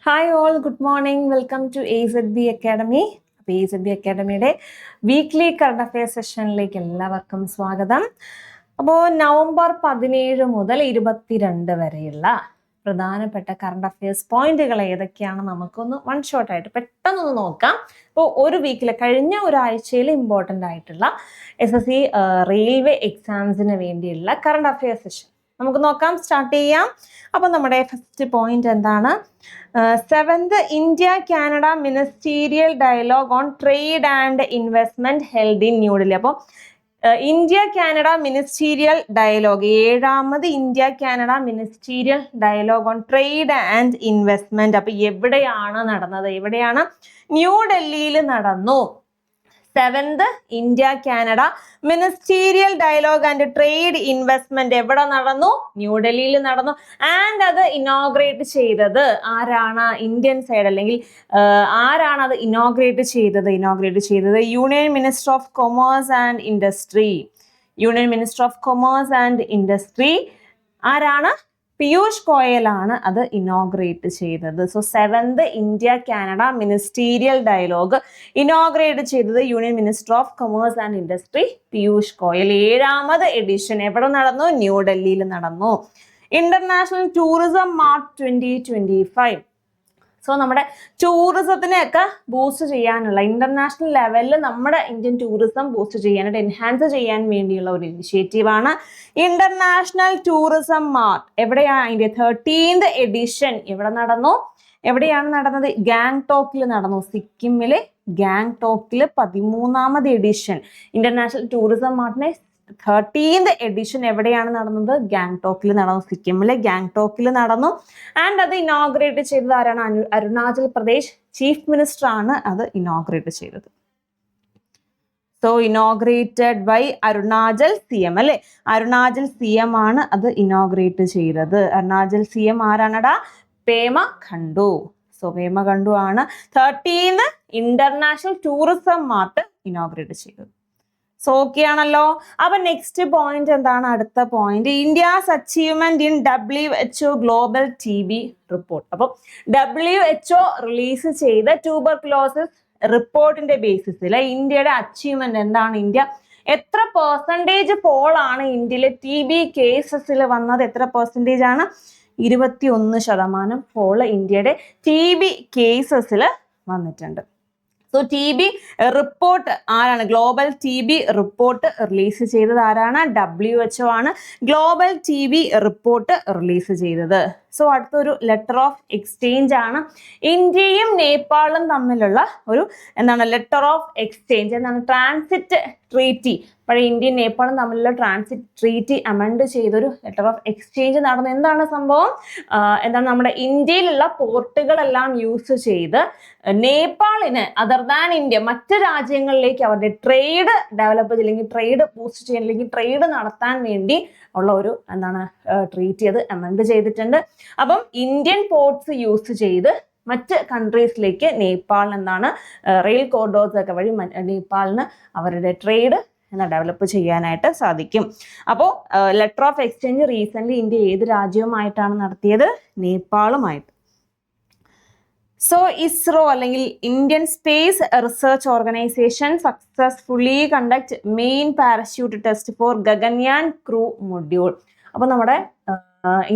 Hi all, good morning. Welcome to AZB Academy. AZB അക്കാഡമിയുടെ weekly current affair സെഷനിലേക്ക് എല്ലാവർക്കും സ്വാഗതം. അപ്പോൾ നവംബർ 17 മുതൽ 22 വരെയുള്ള പ്രധാനപ്പെട്ട കറണ്ട് അഫെയർസ് പോയിന്റുകൾ ഏതൊക്കെയാണ് നമുക്കൊന്ന് വൺ ഷോട്ടായിട്ട് പെട്ടെന്നൊന്ന് നോക്കാം. അപ്പോൾ ഒരു വീക്കിൽ കഴിഞ്ഞ ഒരാഴ്ചയിൽ ഇമ്പോർട്ടൻ്റ് ആയിട്ടുള്ള SSC റെയിൽവേ എക്സാംസിന് വേണ്ടിയുള്ള കറണ്ട് അഫെയർ സെഷൻ നമുക്ക് നോക്കാം, സ്റ്റാർട്ട് ചെയ്യാം. അപ്പോൾ നമ്മുടെ ഫസ്റ്റ് പോയിന്റ് എന്താണ്? 7th India Canada ministerial dialogue on trade and investment held in New Delhi. അപ്പോൾ ഇന്ത്യ കാനഡ മിനിസ്റ്റീരിയൽ ഡയലോഗ്, 7ാമത് India Canada ministerial dialogue on trade and investment. അപ്പൊ എവിടെയാണ് നടന്നത്? എവിടെയാണ്? ന്യൂഡൽഹിയിൽ നടന്നു. 7th India Canada ministerial dialogue and trade investment എവിടെ നടന്നു? ന്യൂഡൽഹിയിൽ നടന്നു. ആൻഡ് അത് ഇനോഗ്രേറ്റ് ചെയ്തത് ആരാണ്? ഇന്ത്യൻ സൈഡ് അല്ലെങ്കിൽ ആരാണ് അത് ഇനോഗ്രേറ്റ് ചെയ്തത്? Union minister of commerce and industry. ആരാണ്? പീയൂഷ് ഗോയലാണ് അത് ഇനോഗ്രേറ്റ് ചെയ്തത്. So 7th India Canada ministerial dialogue inaugurate ചെയ്തത് union minister of commerce and industry Piyush Goyal. 7ാമത് എഡിഷൻ എവിടെ നടന്നു? ന്യൂഡൽഹിയിൽ നടന്നു. International tourism mart 2025. സോ നമ്മുടെ ടൂറിസത്തിനെയൊക്കെ ബൂസ്റ്റ് ചെയ്യാനുള്ള, ഇന്റർനാഷണൽ ലെവലിൽ നമ്മുടെ ഇന്ത്യൻ ടൂറിസം ബൂസ്റ്റ് ചെയ്യാനായിട്ട്, എൻഹാൻസ് ചെയ്യാൻ വേണ്ടിയുള്ള ഒരു ഇനിഷ്യേറ്റീവാണ് ഇന്റർനാഷണൽ ടൂറിസം മാർട്ട്. എവിടെയാണ് അതിന്റെ 13th എഡിഷൻ? എവിടെയാണ് നടന്നത്? ഗാംഗ്ടോക്കിൽ നടന്നു. സിക്കിമിലെ ഗാംഗ്ടോക്കിൽ 13ാമത് എഡിഷൻ ഇന്റർനാഷണൽ ടൂറിസം മാർട്ടിനെ 13th എഡിഷൻ എവിടെയാണ് നടന്നത്? ഗാംഗ്ടോക്കിൽ നടന്നു. സിക്കിമിലെ ഗാംഗ്ടോക്കിൽ നടന്നു. ആൻഡ് അത് ഇനോഗ്രേറ്റ് ചെയ്തത് ആരാണ്? അരുണാചൽ പ്രദേശ് ചീഫ് മിനിസ്റ്റർ ആണ് അത് ഇനോഗ്രേറ്റ് ചെയ്തത്. So inaugurated by Arunachal CM അല്ലെ? അരുണാചൽ CM ആണ് അത് ഇനോഗ്രേറ്റ് ചെയ്തത്. അരുണാചൽ CM ആരാണടാ? പേമ ഖണ്ഡു. സോ പേമ ഖണ്ഡു ആണ് 13th international tourism mart inaugurate ചെയ്തത്. സോ ഓക്കെ ആണല്ലോ. അപ്പൊ നെക്സ്റ്റ് പോയിന്റ് എന്താണ്? അടുത്ത point India's achievement in WHO global TB report. അപ്പൊ WHO റിലീസ് ചെയ്ത ട്യൂബർകുലോസിസ് റിപ്പോർട്ടിന്റെ ബേസിസിൽ ഇന്ത്യയുടെ അച്ചീവ്മെന്റ് എന്താണ്? ഇന്ത്യ എത്ര പെർസെൻറ്റേജ് പോളാണ് ഇന്ത്യയിലെ TB കേസസിൽ വന്നത്? എത്ര പെർസെൻറ്റേജ് ആണ്? 21% പോള് ഇന്ത്യയുടെ TB കേസസിൽ വന്നിട്ടുണ്ട്. സോ TB റിപ്പോർട്ട് ആരാണ്? ഗ്ലോബൽ TB റിപ്പോർട്ട് റിലീസ് ചെയ്തത് ആരാണ്? WHO ആണ് ഗ്ലോബൽ TB റിപ്പോർട്ട് റിലീസ് ചെയ്തത്. സോ അടുത്തൊരു ലെറ്റർ ഓഫ് എക്സ്ചേഞ്ച് ആണ്. ഇന്ത്യയും നേപ്പാളും തമ്മിലുള്ള ഒരു letter of exchange. Transit treaty. പഴയ ഇന്ത്യയും നേപ്പാളും തമ്മിലുള്ള ട്രാൻസിറ്റ് ട്രീറ്റി അമെൻഡ് ചെയ്തൊരു ലെറ്റർ ഓഫ് എക്സ്ചേഞ്ച് നടന്നു. എന്താണ് സംഭവം? നമ്മുടെ ഇന്ത്യയിലുള്ള പോർട്ടുകളെല്ലാം യൂസ് ചെയ്ത് നേപ്പാളിന് അതർ ദാൻ ഇന്ത്യ മറ്റ് രാജ്യങ്ങളിലേക്ക് അവരുടെ ട്രേഡ് ഡെവലപ്പ് ചെയ്യില്ലെങ്കിൽ ട്രേഡ് ബൂസ്റ്റ് ചെയ്യാൻ അല്ലെങ്കിൽ ട്രേഡ് നടത്താൻ വേണ്ടി ഉള്ള ഒരു ട്രീറ്റി അത് അമെൻഡ് ചെയ്തിട്ടുണ്ട്. അപ്പം ഇന്ത്യൻ പോർട്ട്സ് യൂസ് ചെയ്ത് മറ്റ് കൺട്രീസിലേക്ക് നേപ്പാളിന് റെയിൽ കോറിഡോർസ് ഒക്കെ വഴി നേപ്പാളിന് അവരുടെ ട്രേഡ് ഡെവലപ്പ് ചെയ്യാനായിട്ട് സാധിക്കും. അപ്പോൾ letter of exchange recent India ഏത് രാജ്യവുമായിട്ടാണ് നടത്തിയത്? നേപ്പാളുമായിട്ട്. സോ ഇസ്രോ അല്ലെങ്കിൽ Indian space research organisation successfully conduct main parachute test for Gaganyaan crew module. അപ്പൊ നമ്മുടെ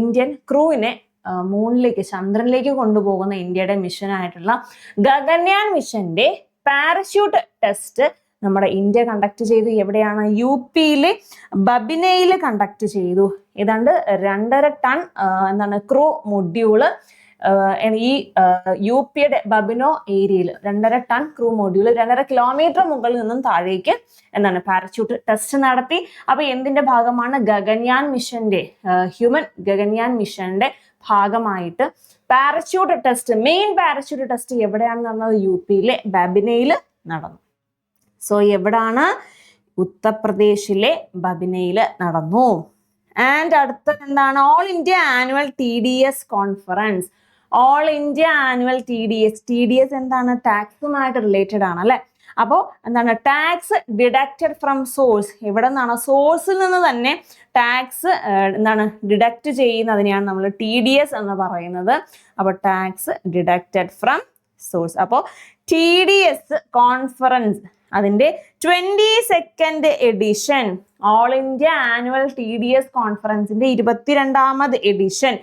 ഇന്ത്യൻ ക്രൂവിനെ മൂണിലേക്ക്, ചന്ദ്രനിലേക്ക് കൊണ്ടുപോകുന്ന ഇന്ത്യയുടെ മിഷനായിട്ടുള്ള ഗഗൻയാൻ മിഷന്റെ പാരച്യൂട്ട് ടെസ്റ്റ് നമ്മുടെ ഇന്ത്യ കണ്ടക്ട് ചെയ്തു. എവിടെയാണ്? UP-യിലെ ബബിനയിൽ കണ്ടക്ട് ചെയ്തു. ഏതാണ്ട് 2.5 ടൺ ക്രൂ മൊഡ്യൂള് ഈ UP-യുടെ ബബിനോ ഏരിയയിൽ 2.5 ടൺ ക്രൂ മൊഡ്യൂൾ 2.5 കിലോമീറ്റർ മുകളിൽ നിന്നും താഴേക്ക് പാരച്യൂട്ട് ടെസ്റ്റ് നടത്തി. അപ്പൊ എന്തിന്റെ ഭാഗമാണ്? ഗഗൻയാൻ മിഷന്റെ ഹ്യൂമൻ ഗഗൻയാൻ മിഷന്റെ ഭാഗമായിട്ട് parachute test, main parachute test എവിടെയാണ് നടന്നത്? UP-യിലെ ബബിനയിൽ നടന്നു. സോ എവിടാണ്? ഉത്തർപ്രദേശിലെ ബബിനയിൽ നടന്നു. ആൻഡ് അടുത്ത എന്താണ്? All India annual TDS conference. All India annual TDS എന്താണ്? ടാക്സുമായിട്ട് റിലേറ്റഡ് ആണ് അല്ലെ? അപ്പോൾ എന്താണ് ടാക്സ് ഡിഡക്റ്റഡ് ഫ്രം സോഴ്സ്, എവിടെ നിന്നാണ് സോഴ്സിൽ നിന്ന് തന്നെ ടാക്സ് എന്താണ് ഡിഡക്റ്റ് ചെയ്യുന്നതിനെയാണ് നമ്മൾ TDS എന്ന് പറയുന്നത്. അപ്പോൾ ടാക്സ് ഡിഡക്റ്റഡ് ഫ്രം സോഴ്സ്. അപ്പോൾ TDS കോൺഫറൻസ് അതിൻ്റെ 22nd edition, all India annual TDS കോൺഫറൻസിന്റെ 22ാമത് എഡിഷൻ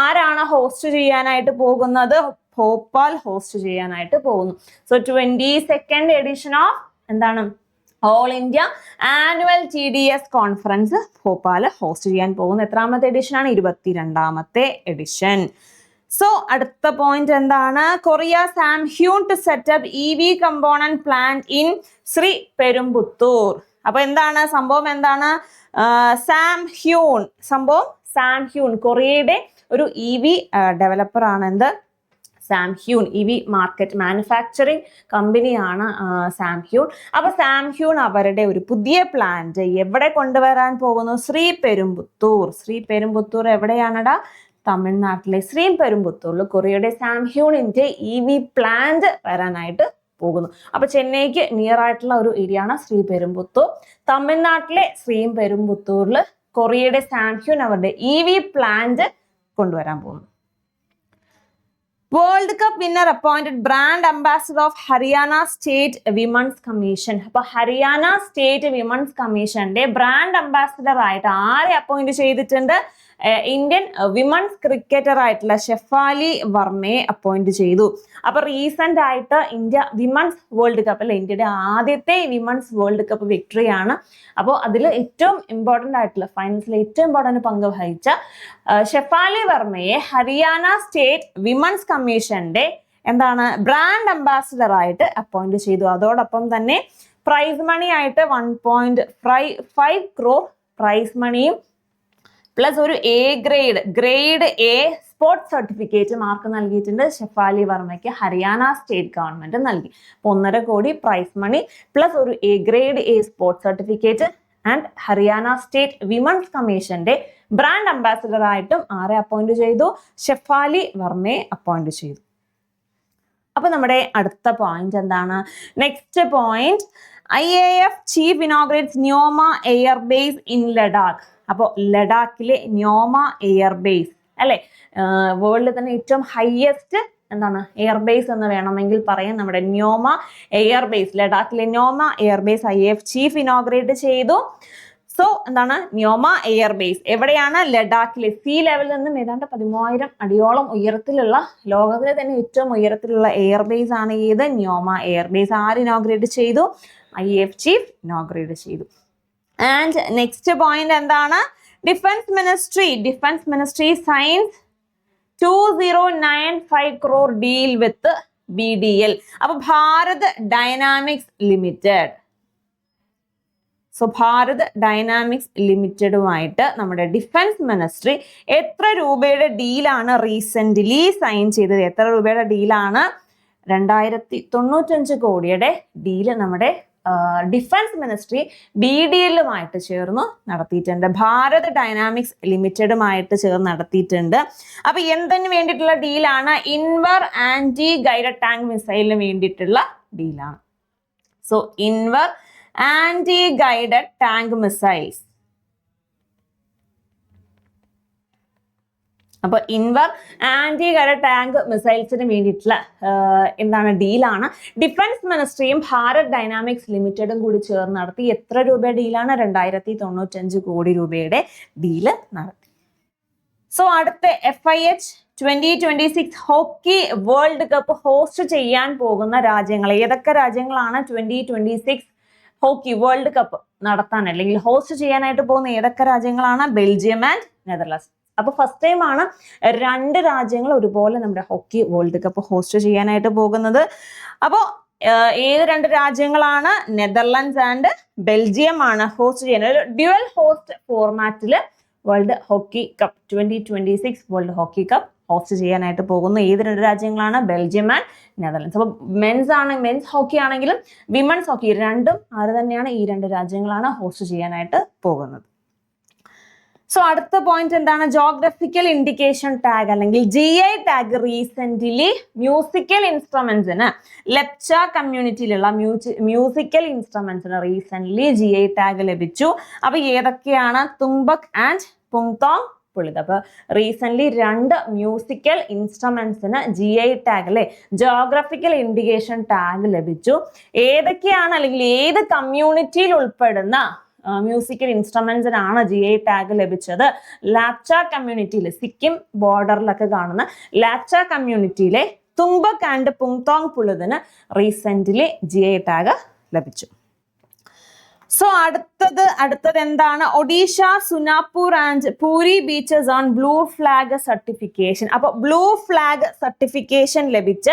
ആരാണ് ഹോസ്റ്റ് ചെയ്യാനായിട്ട് പോകുന്നത്? ഭോപ്പാൽ ഹോസ്റ്റ് ചെയ്യാനായിട്ട് പോകുന്നു. സോ 22nd എഡിഷൻ ഓഫ് എന്താണ് all India annual TDS conference Bhopal host ചെയ്യാൻ പോകുന്നു. എത്രാമത്തെ എഡിഷനാണ്? 22ാമത്തെ എഡിഷൻ. സോ അടുത്ത പോയിന്റ് എന്താണ്? Korea Samhyun to set up EV component plant in Sri Perumbudur. അപ്പൊ എന്താണ് സംഭവം? എന്താണ് സാംഹ്യൂൺ? സംഭവം സാംഹ്യൂൺ കൊറിയയുടെ ഒരു EV ഡെവലപ്പർ ആണ്. എന്ത്? സാംഹ്യൂൺ. EV മാർക്കറ്റ് മാനുഫാക്ചറിങ് കമ്പനിയാണ് സാംഹ്യൂൺ. അപ്പൊ സാംഹ്യൂൺ അവരുടെ ഒരു പുതിയ പ്ലാന്റ് എവിടെ കൊണ്ടുവരാൻ പോകുന്നു? ശ്രീ പെരുമ്പുത്തൂർ. ശ്രീ പെരുമ്പുത്തൂർ എവിടെയാണടാ? തമിഴ്നാട്ടിലെ ശ്രീ പെരുമ്പുത്തൂരിൽ കൊറിയയുടെ സാംഹ്യൂണിന്റെ EV പ്ലാന്റ് വരാനായിട്ട് പോകുന്നു. അപ്പൊ ചെന്നൈക്ക് നിയർ ആയിട്ടുള്ള ഒരു ഏരിയ ആണ് ശ്രീ പെരുമ്പുത്തൂർ. തമിഴ്നാട്ടിലെ ശ്രീ പെരുമ്പുത്തൂരിൽ കൊറിയയുടെ സാംഹ്യൂൺ അവരുടെ EV പ്ലാന്റ് കൊണ്ടുവരാൻ പോകുന്നു. World cup winner appointed brand ambassador of Haryana state women's commission. അപ്പൊ ഹരിയാന സ്റ്റേറ്റ് വിമൻസ് കമ്മീഷന്റെ ബ്രാൻഡ് അംബാസിഡർ ആയിട്ട് ആരെ അപ്പോയിന്റ് ചെയ്തിട്ടുണ്ട്? ഇന്ത്യൻ വിമൻസ് ക്രിക്കറ്റർ ആയിട്ടുള്ള ഷെഫാലി വർമ്മയെ അപ്പോയിന്റ് ചെയ്തു. അപ്പൊ റീസെന്റ് ആയിട്ട് ഇന്ത്യ വിമൻസ് വേൾഡ് കപ്പ് അല്ലെ, ഇന്ത്യയുടെ ആദ്യത്തെ വിമൻസ് വേൾഡ് കപ്പ് വിക്ടറി ആണ്. അപ്പോൾ അതിൽ ഏറ്റവും ഇമ്പോർട്ടന്റ് ആയിട്ടുള്ള ഫൈനൽസിൽ ഏറ്റവും ഇമ്പോർട്ടന്റ് പങ്ക് വഹിച്ച ഷെഫാലി വർമ്മയെ ഹരിയാന സ്റ്റേറ്റ് വിമൻസ് കമ്മീഷന്റെ എന്താണ് ബ്രാൻഡ് അംബാസിഡർ ആയിട്ട് അപ്പോയിന്റ് ചെയ്തു. അതോടൊപ്പം തന്നെ പ്രൈസ് മണി ആയിട്ട് 1.5 crore പ്രൈസ് മണിയും പ്ലസ് ഒരു grade A sports certificate mark നൽകിയിട്ടുണ്ട് ഷെഫാലി വർമ്മയ്ക്ക് ഹരിയാന സ്റ്റേറ്റ് ഗവൺമെന്റ് നൽകി. 1.5 കോടി പ്രൈസ് മണി പ്ലസ് ഒരു grade A sports certificate and Haryana state women's കമ്മീഷന്റെ ബ്രാൻഡ് അംബാസിഡർ ആയിട്ടും ആരെ അപ്പോയിന്റ് ചെയ്തു? ഷെഫാലി വർമ്മയെ അപ്പോയിന്റ് ചെയ്തു. അപ്പൊ നമ്മുടെ അടുത്ത പോയിന്റ് എന്താണ്? Next point, IAF chief inaugurates Nyoma airbase in Ladakh. അപ്പോൾ ലഡാക്കിലെ ന്യോമ എയർബേസ് അല്ലെ, വേൾഡിൽ തന്നെ ഏറ്റവും ഹയസ്റ്റ് എന്താണ് എയർബേസ് എന്ന് വേണമെങ്കിൽ പറയാം. നമ്മുടെ ന്യോമ എയർബേസ്, ലഡാക്കിലെ Nyoma airbase IAF chief inaugurate ചെയ്തു. സോ എന്താണ് ന്യോമ എയർബേസ് എവിടെയാണ്? ലഡാക്കിലെ സീ ലെവലിൽ നിന്നും ഏതാണ്ട് 13,000 അടിയോളം ഉയരത്തിലുള്ള, ലോകത്തിലെ തന്നെ ഏറ്റവും ഉയരത്തിലുള്ള എയർബേസ് ആണ് ഏത്? ന്യോമ എയർബേസ്. ആര് ഇനോഗ്രേറ്റ് ചെയ്തു? IAF ചീഫ് ഇനോഗ്രേറ്റ് ചെയ്തു. ആൻഡ് നെക്സ്റ്റ് പോയിന്റ് എന്താണ്? Defence ministry signs 2095 crore deal with BDL. അപ്പൊ Bharat Dynamics Limited. So Bharat Dynamics ലിമിറ്റഡുമായിട്ട് നമ്മുടെ ഡിഫൻസ് മിനിസ്ട്രി എത്ര രൂപയുടെ ഡീലാണ് റീസെന്റ്ലി സൈൻ ചെയ്തത്? എത്ര രൂപയുടെ ഡീലാണ്? 2095 കോടിയുടെ ഡീല് നമ്മുടെ ഡിഫൻസ് മിനിസ്ട്രി BDL-ലുമായിട്ട് ചേർന്ന് നടത്തിയിട്ടുണ്ട്. ഭാരത് ഡൈനാമിക്സ് ലിമിറ്റഡുമായിട്ട് ചേർന്ന് നടത്തിയിട്ടുണ്ട്. അപ്പൊ എന്തിനു വേണ്ടിയിട്ടുള്ള ഡീലാണ്? ഇൻവർ ആന്റി ഗൈഡഡ് ടാങ്ക് മിസൈലിന് വേണ്ടിയിട്ടുള്ള ഡീലാണ്. സോ Invar anti guided tank missiles. അപ്പൊ ഇൻവർ ആന്റി ഗൈഡഡ് ടാങ്ക് മിസൈൽസിന് വേണ്ടിയിട്ടുള്ള എന്താണ് ഡീലാണ് ഡിഫൻസ് മിനിസ്ട്രിയും ഭാരത് ഡൈനാമിക്സ് ലിമിറ്റഡും കൂടി ചേർന്ന് നടത്തി. എത്ര രൂപയുടെ ഡീലാണ്? 2095 കോടി രൂപയുടെ ഡീല് നടത്തി. സോ അടുത്ത FIH 2026 hockey world cup host ചെയ്യാൻ പോകുന്ന രാജ്യങ്ങൾ ഏതൊക്കെ രാജ്യങ്ങളാണ്? 2026 ഹോക്കി വേൾഡ് കപ്പ് നടത്താൻ അല്ലെങ്കിൽ ഹോസ്റ്റ് ചെയ്യാനായിട്ട് പോകുന്ന ഏതൊക്കെ രാജ്യങ്ങളാണ്? Belgium and Netherlands. അപ്പൊ ഫസ്റ്റ് ടൈം ആണ് 2 രാജ്യങ്ങൾ ഒരുപോലെ നമ്മുടെ ഹോക്കി വേൾഡ് കപ്പ് ഹോസ്റ്റ് ചെയ്യാനായിട്ട് പോകുന്നത്. അപ്പോൾ ഏത് 2 രാജ്യങ്ങളാണ്? നെതർലാൻഡ്സ് ആൻഡ് ബെൽജിയം ആണ് ഹോസ്റ്റ് ചെയ്യുന്നത്. ഒരു ഡ്യുവൽ ഹോസ്റ്റ് ഫോർമാറ്റില് World Hockey Cup 2026 World Hockey Cup host ചെയ്യാനായിട്ട് പോകുന്നു. ഏത് 2 രാജ്യങ്ങളാണ്? Belgium and Netherlands. അപ്പൊ മെൻസ് ഹോക്കി ആണെങ്കിലും വിമൻസ് ഹോക്കി രണ്ടും ആര് തന്നെയാണ്? ഈ 2 രാജ്യങ്ങളാണ് ഹോസ്റ്റ് ചെയ്യാനായിട്ട് പോകുന്നത്. സോ അടുത്ത പോയിന്റ് എന്താണ്? ജോഗ്രഫിക്കൽ ഇൻഡിക്കേഷൻ ടാഗ് അല്ലെങ്കിൽ GI ടാഗ് റീസെന്റ്ലി മ്യൂസിക്കൽ ഇൻസ്ട്രുമെന്റ്സിന് ലെപ്ച കമ്മ്യൂണിറ്റിയിലുള്ള മ്യൂസിക്കൽ ഇൻസ്ട്രുമെന്റ്സിന് റീസെന്റ്ലി GI ടാഗ് ലഭിച്ചു. അപ്പൊ ഏതൊക്കെയാണ്? തുമ്പക് ആൻഡ് പുങ്തോങ് പുളിത്. അപ്പൊ റീസെന്റ് 2 മ്യൂസിക്കൽ ഇൻസ്ട്രുമെന്റ്സിന് GI ടാഗ് അല്ലെ ജോഗ്രഫിക്കൽ ഇൻഡിക്കേഷൻ ടാഗ് ലഭിച്ചു. ഏതൊക്കെയാണ് അല്ലെങ്കിൽ ഏത് കമ്മ്യൂണിറ്റിയിൽ ഉൾപ്പെടുന്ന മ്യൂസിക്കൽ ഇൻസ്ട്രുമെന്റ്സിനാണ് GI ടാഗ് ലഭിച്ചത്? ലാപ്ച കമ്മ്യൂണിറ്റിയിൽ, സിക്കിം ബോർഡറിലൊക്കെ കാണുന്ന ലാപ്ച കമ്മ്യൂണിറ്റിയിലെ തുമ്പക് ആൻഡ് പുങ്തോങ് പുളിതിന് റീസെന്റ്ലി GI ടാഗ് ലഭിച്ചു. സോ അടുത്തത് എന്താണ്? Odisha, Sunapur and Puri beaches on blue flag certification. അപ്പൊ ബ്ലൂ ഫ്ലാഗ് സർട്ടിഫിക്കേഷൻ ലഭിച്ച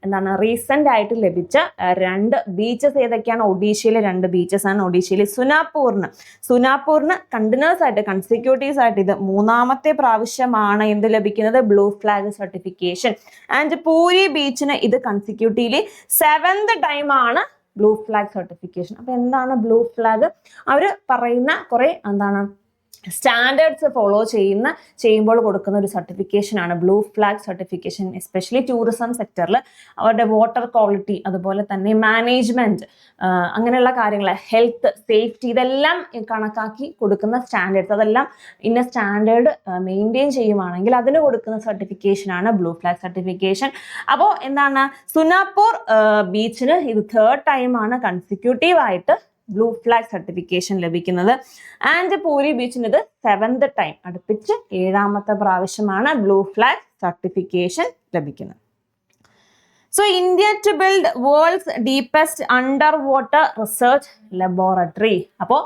എന്താണ് റീസെന്റ് ആയിട്ട് ലഭിച്ച 2 ബീച്ചസ് ഏതൊക്കെയാണ്? ഒഡീഷയിലെ 2 ബീച്ചസ് ആണ്. ഒഡീഷയിലെ സുനാപൂറിന് കണ്ടിന്യൂസ് ആയിട്ട് കൺസിക്യൂട്ടീവ്സ് ആയിട്ട് ഇത് 3ാമത്തെ പ്രാവശ്യമാണ് എന്ത് ലഭിക്കുന്നത്? Blue flag certification. And Puri ബീച്ചിന് ഇത് കൺസിക്യൂട്ടീവ്ലി 7th ടൈം ആണ് ബ്ലൂ ഫ്ലാഗ് സർട്ടിഫിക്കേഷൻ. അപ്പൊ എന്താണ് ബ്ലൂ ഫ്ലാഗ്? അവർ പറയുന്ന കുറെ എന്താണ് സ്റ്റാൻഡേർഡ്സ് ഫോളോ ചെയ്യുമ്പോൾ കൊടുക്കുന്ന ഒരു സർട്ടിഫിക്കേഷൻ ആണ് blue flag certification. Especially tourism സെക്ടറിൽ അവരുടെ വാട്ടർ ക്വാളിറ്റി, അതുപോലെ തന്നെ മാനേജ്മെന്റ്, അങ്ങനെയുള്ള കാര്യങ്ങൾ, ഹെൽത്ത്, സേഫ്റ്റി, ഇതെല്ലാം കണക്കാക്കി കൊടുക്കുന്ന സ്റ്റാൻഡേർഡ്സ്, അതെല്ലാം ഇന്ന സ്റ്റാൻഡേർഡ് മെയിൻറ്റെയിൻ ചെയ്യുവാണെങ്കിൽ അതിന് കൊടുക്കുന്ന സർട്ടിഫിക്കേഷൻ ആണ് ബ്ലൂ ഫ്ലാഗ് സർട്ടിഫിക്കേഷൻ. അപ്പോൾ എന്താണ്? സുനാപൂർ ബീച്ചിന് ഇത് 3rd ടൈമാണ് കൺസിക്യൂട്ടീവ് ആയിട്ട് ബ്ലൂ ഫ്ലാഗ് സർട്ടിഫിക്കേഷൻ ലഭിക്കുന്നത്. ആൻഡ് പൂരി ബീച്ചിന് ഇത് 7th ടൈം, അടുപ്പിച്ച് 7ാമത്തെ പ്രാവശ്യമാണ് ബ്ലൂ ഫ്ലാഗ് സർട്ടിഫിക്കേഷൻ ലഭിക്കുന്നത്. So India to build world's deepest under water research laboratory. അപ്പോൾ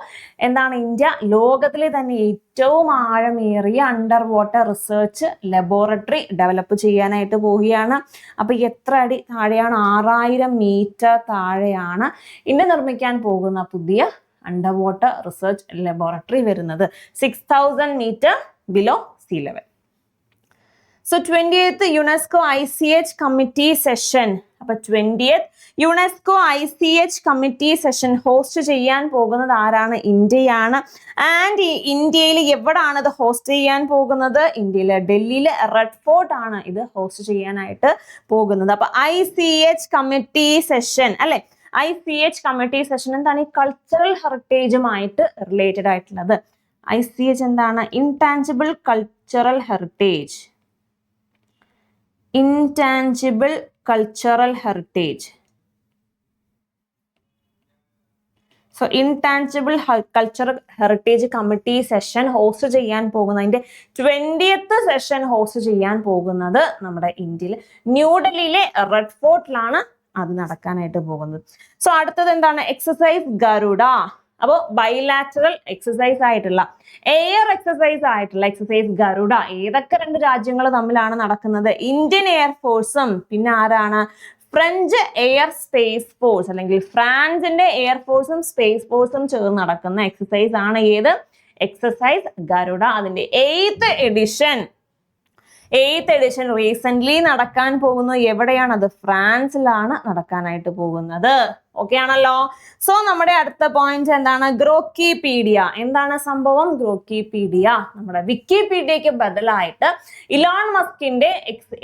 എന്താണ്? ഇന്ത്യ ലോകത്തിലെ തന്നെ ഏറ്റവും ആഴമേറിയ under water research laboratory develop ചെയ്യാനായിട്ട് പോവുകയാണ്. അപ്പൊ എത്ര അടി താഴെയാണ്? 6000 മീറ്റർ താഴെയാണ് ഇന്ത്യ നിർമ്മിക്കാൻ പോകുന്ന പുതിയ അണ്ടർ വാട്ടർ റിസർച്ച് ലബോറട്ടറി വരുന്നത്. 6000 metre below sea level. So 20th UNESCO ICH committee session. അപ്പൊ 20th UNESCO ICH committee session host ചെയ്യാൻ പോകുന്നത് ആരാണ്? ഇന്ത്യയാണ്. ആൻഡ് ഇന്ത്യയിൽ എവിടാണ് ഇത് ഹോസ്റ്റ് ചെയ്യാൻ പോകുന്നത്? ഇന്ത്യയിലെ ഡൽഹിയിലെ റെഡ് ഫോർട്ട് ആണ് ഇത് ഹോസ്റ്റ് ചെയ്യാനായിട്ട് പോകുന്നത്. അപ്പൊ ICH കമ്മിറ്റി സെഷൻ അല്ലെ, ICH കമ്മിറ്റി സെഷൻ എന്താണ്? ഈ കൾച്ചറൽ ഹെറിറ്റേജുമായിട്ട് റിലേറ്റഡ് ആയിട്ടുള്ളത്. ICH എന്താണ്? Intangible cultural heritage. Intangible cultural heritage. So intangible cultural heritage committee session host ചെയ്യാൻ പോകുന്നത്, അതിന്റെ 20th സെഷൻ ഹോസ്റ്റ് ചെയ്യാൻ പോകുന്നത് നമ്മുടെ ഇന്ത്യയിൽ ന്യൂഡൽഹിയിലെ റെഡ് ഫോർട്ടിലാണ് അത് നടക്കാനായിട്ട് പോകുന്നത്. സോ അടുത്തത് എന്താണ്? എക്സസൈസ് ഗരുഡ. അപ്പോൾ ബൈലാറ്ററൽ എക്സസൈസ് ആയിട്ടുള്ള, എയർ എക്സസൈസ് ആയിട്ടുള്ള എക്സസൈസ് ഗരുഡ ഏതൊക്കെ 2 രാജ്യങ്ങൾ തമ്മിലാണ് നടക്കുന്നത്? ഇന്ത്യൻ എയർഫോഴ്സും പിന്നെ ആരാണ്? ഫ്രഞ്ച് എയർ സ്പേസ് ഫോഴ്സ് അല്ലെങ്കിൽ ഫ്രാൻസിന്റെ എയർഫോഴ്സും സ്പേസ് ഫോഴ്സും ചേർന്ന് നടക്കുന്ന എക്സസൈസ് ആണ് ഏത്? എക്സസൈസ് ഗരുഡ. അതിന്റെ 8th എഡിഷൻ റീസെന്റ് നടക്കാൻ പോകുന്നു. എവിടെയാണ്? അത് ഫ്രാൻസിലാണ് നടക്കാനായിട്ട് പോകുന്നത്. ഓക്കെ ആണല്ലോ. സോ നമ്മുടെ അടുത്ത പോയിന്റ് എന്താണ്? ഗ്രോക്കിപീഡിയ. എന്താണ് സംഭവം? ഗ്രോക്കിപീഡിയ നമ്മുടെ വിക്കിപീഡിയക്ക് ബദലായിട്ട് ഇലോൺ മസ്കിന്റെ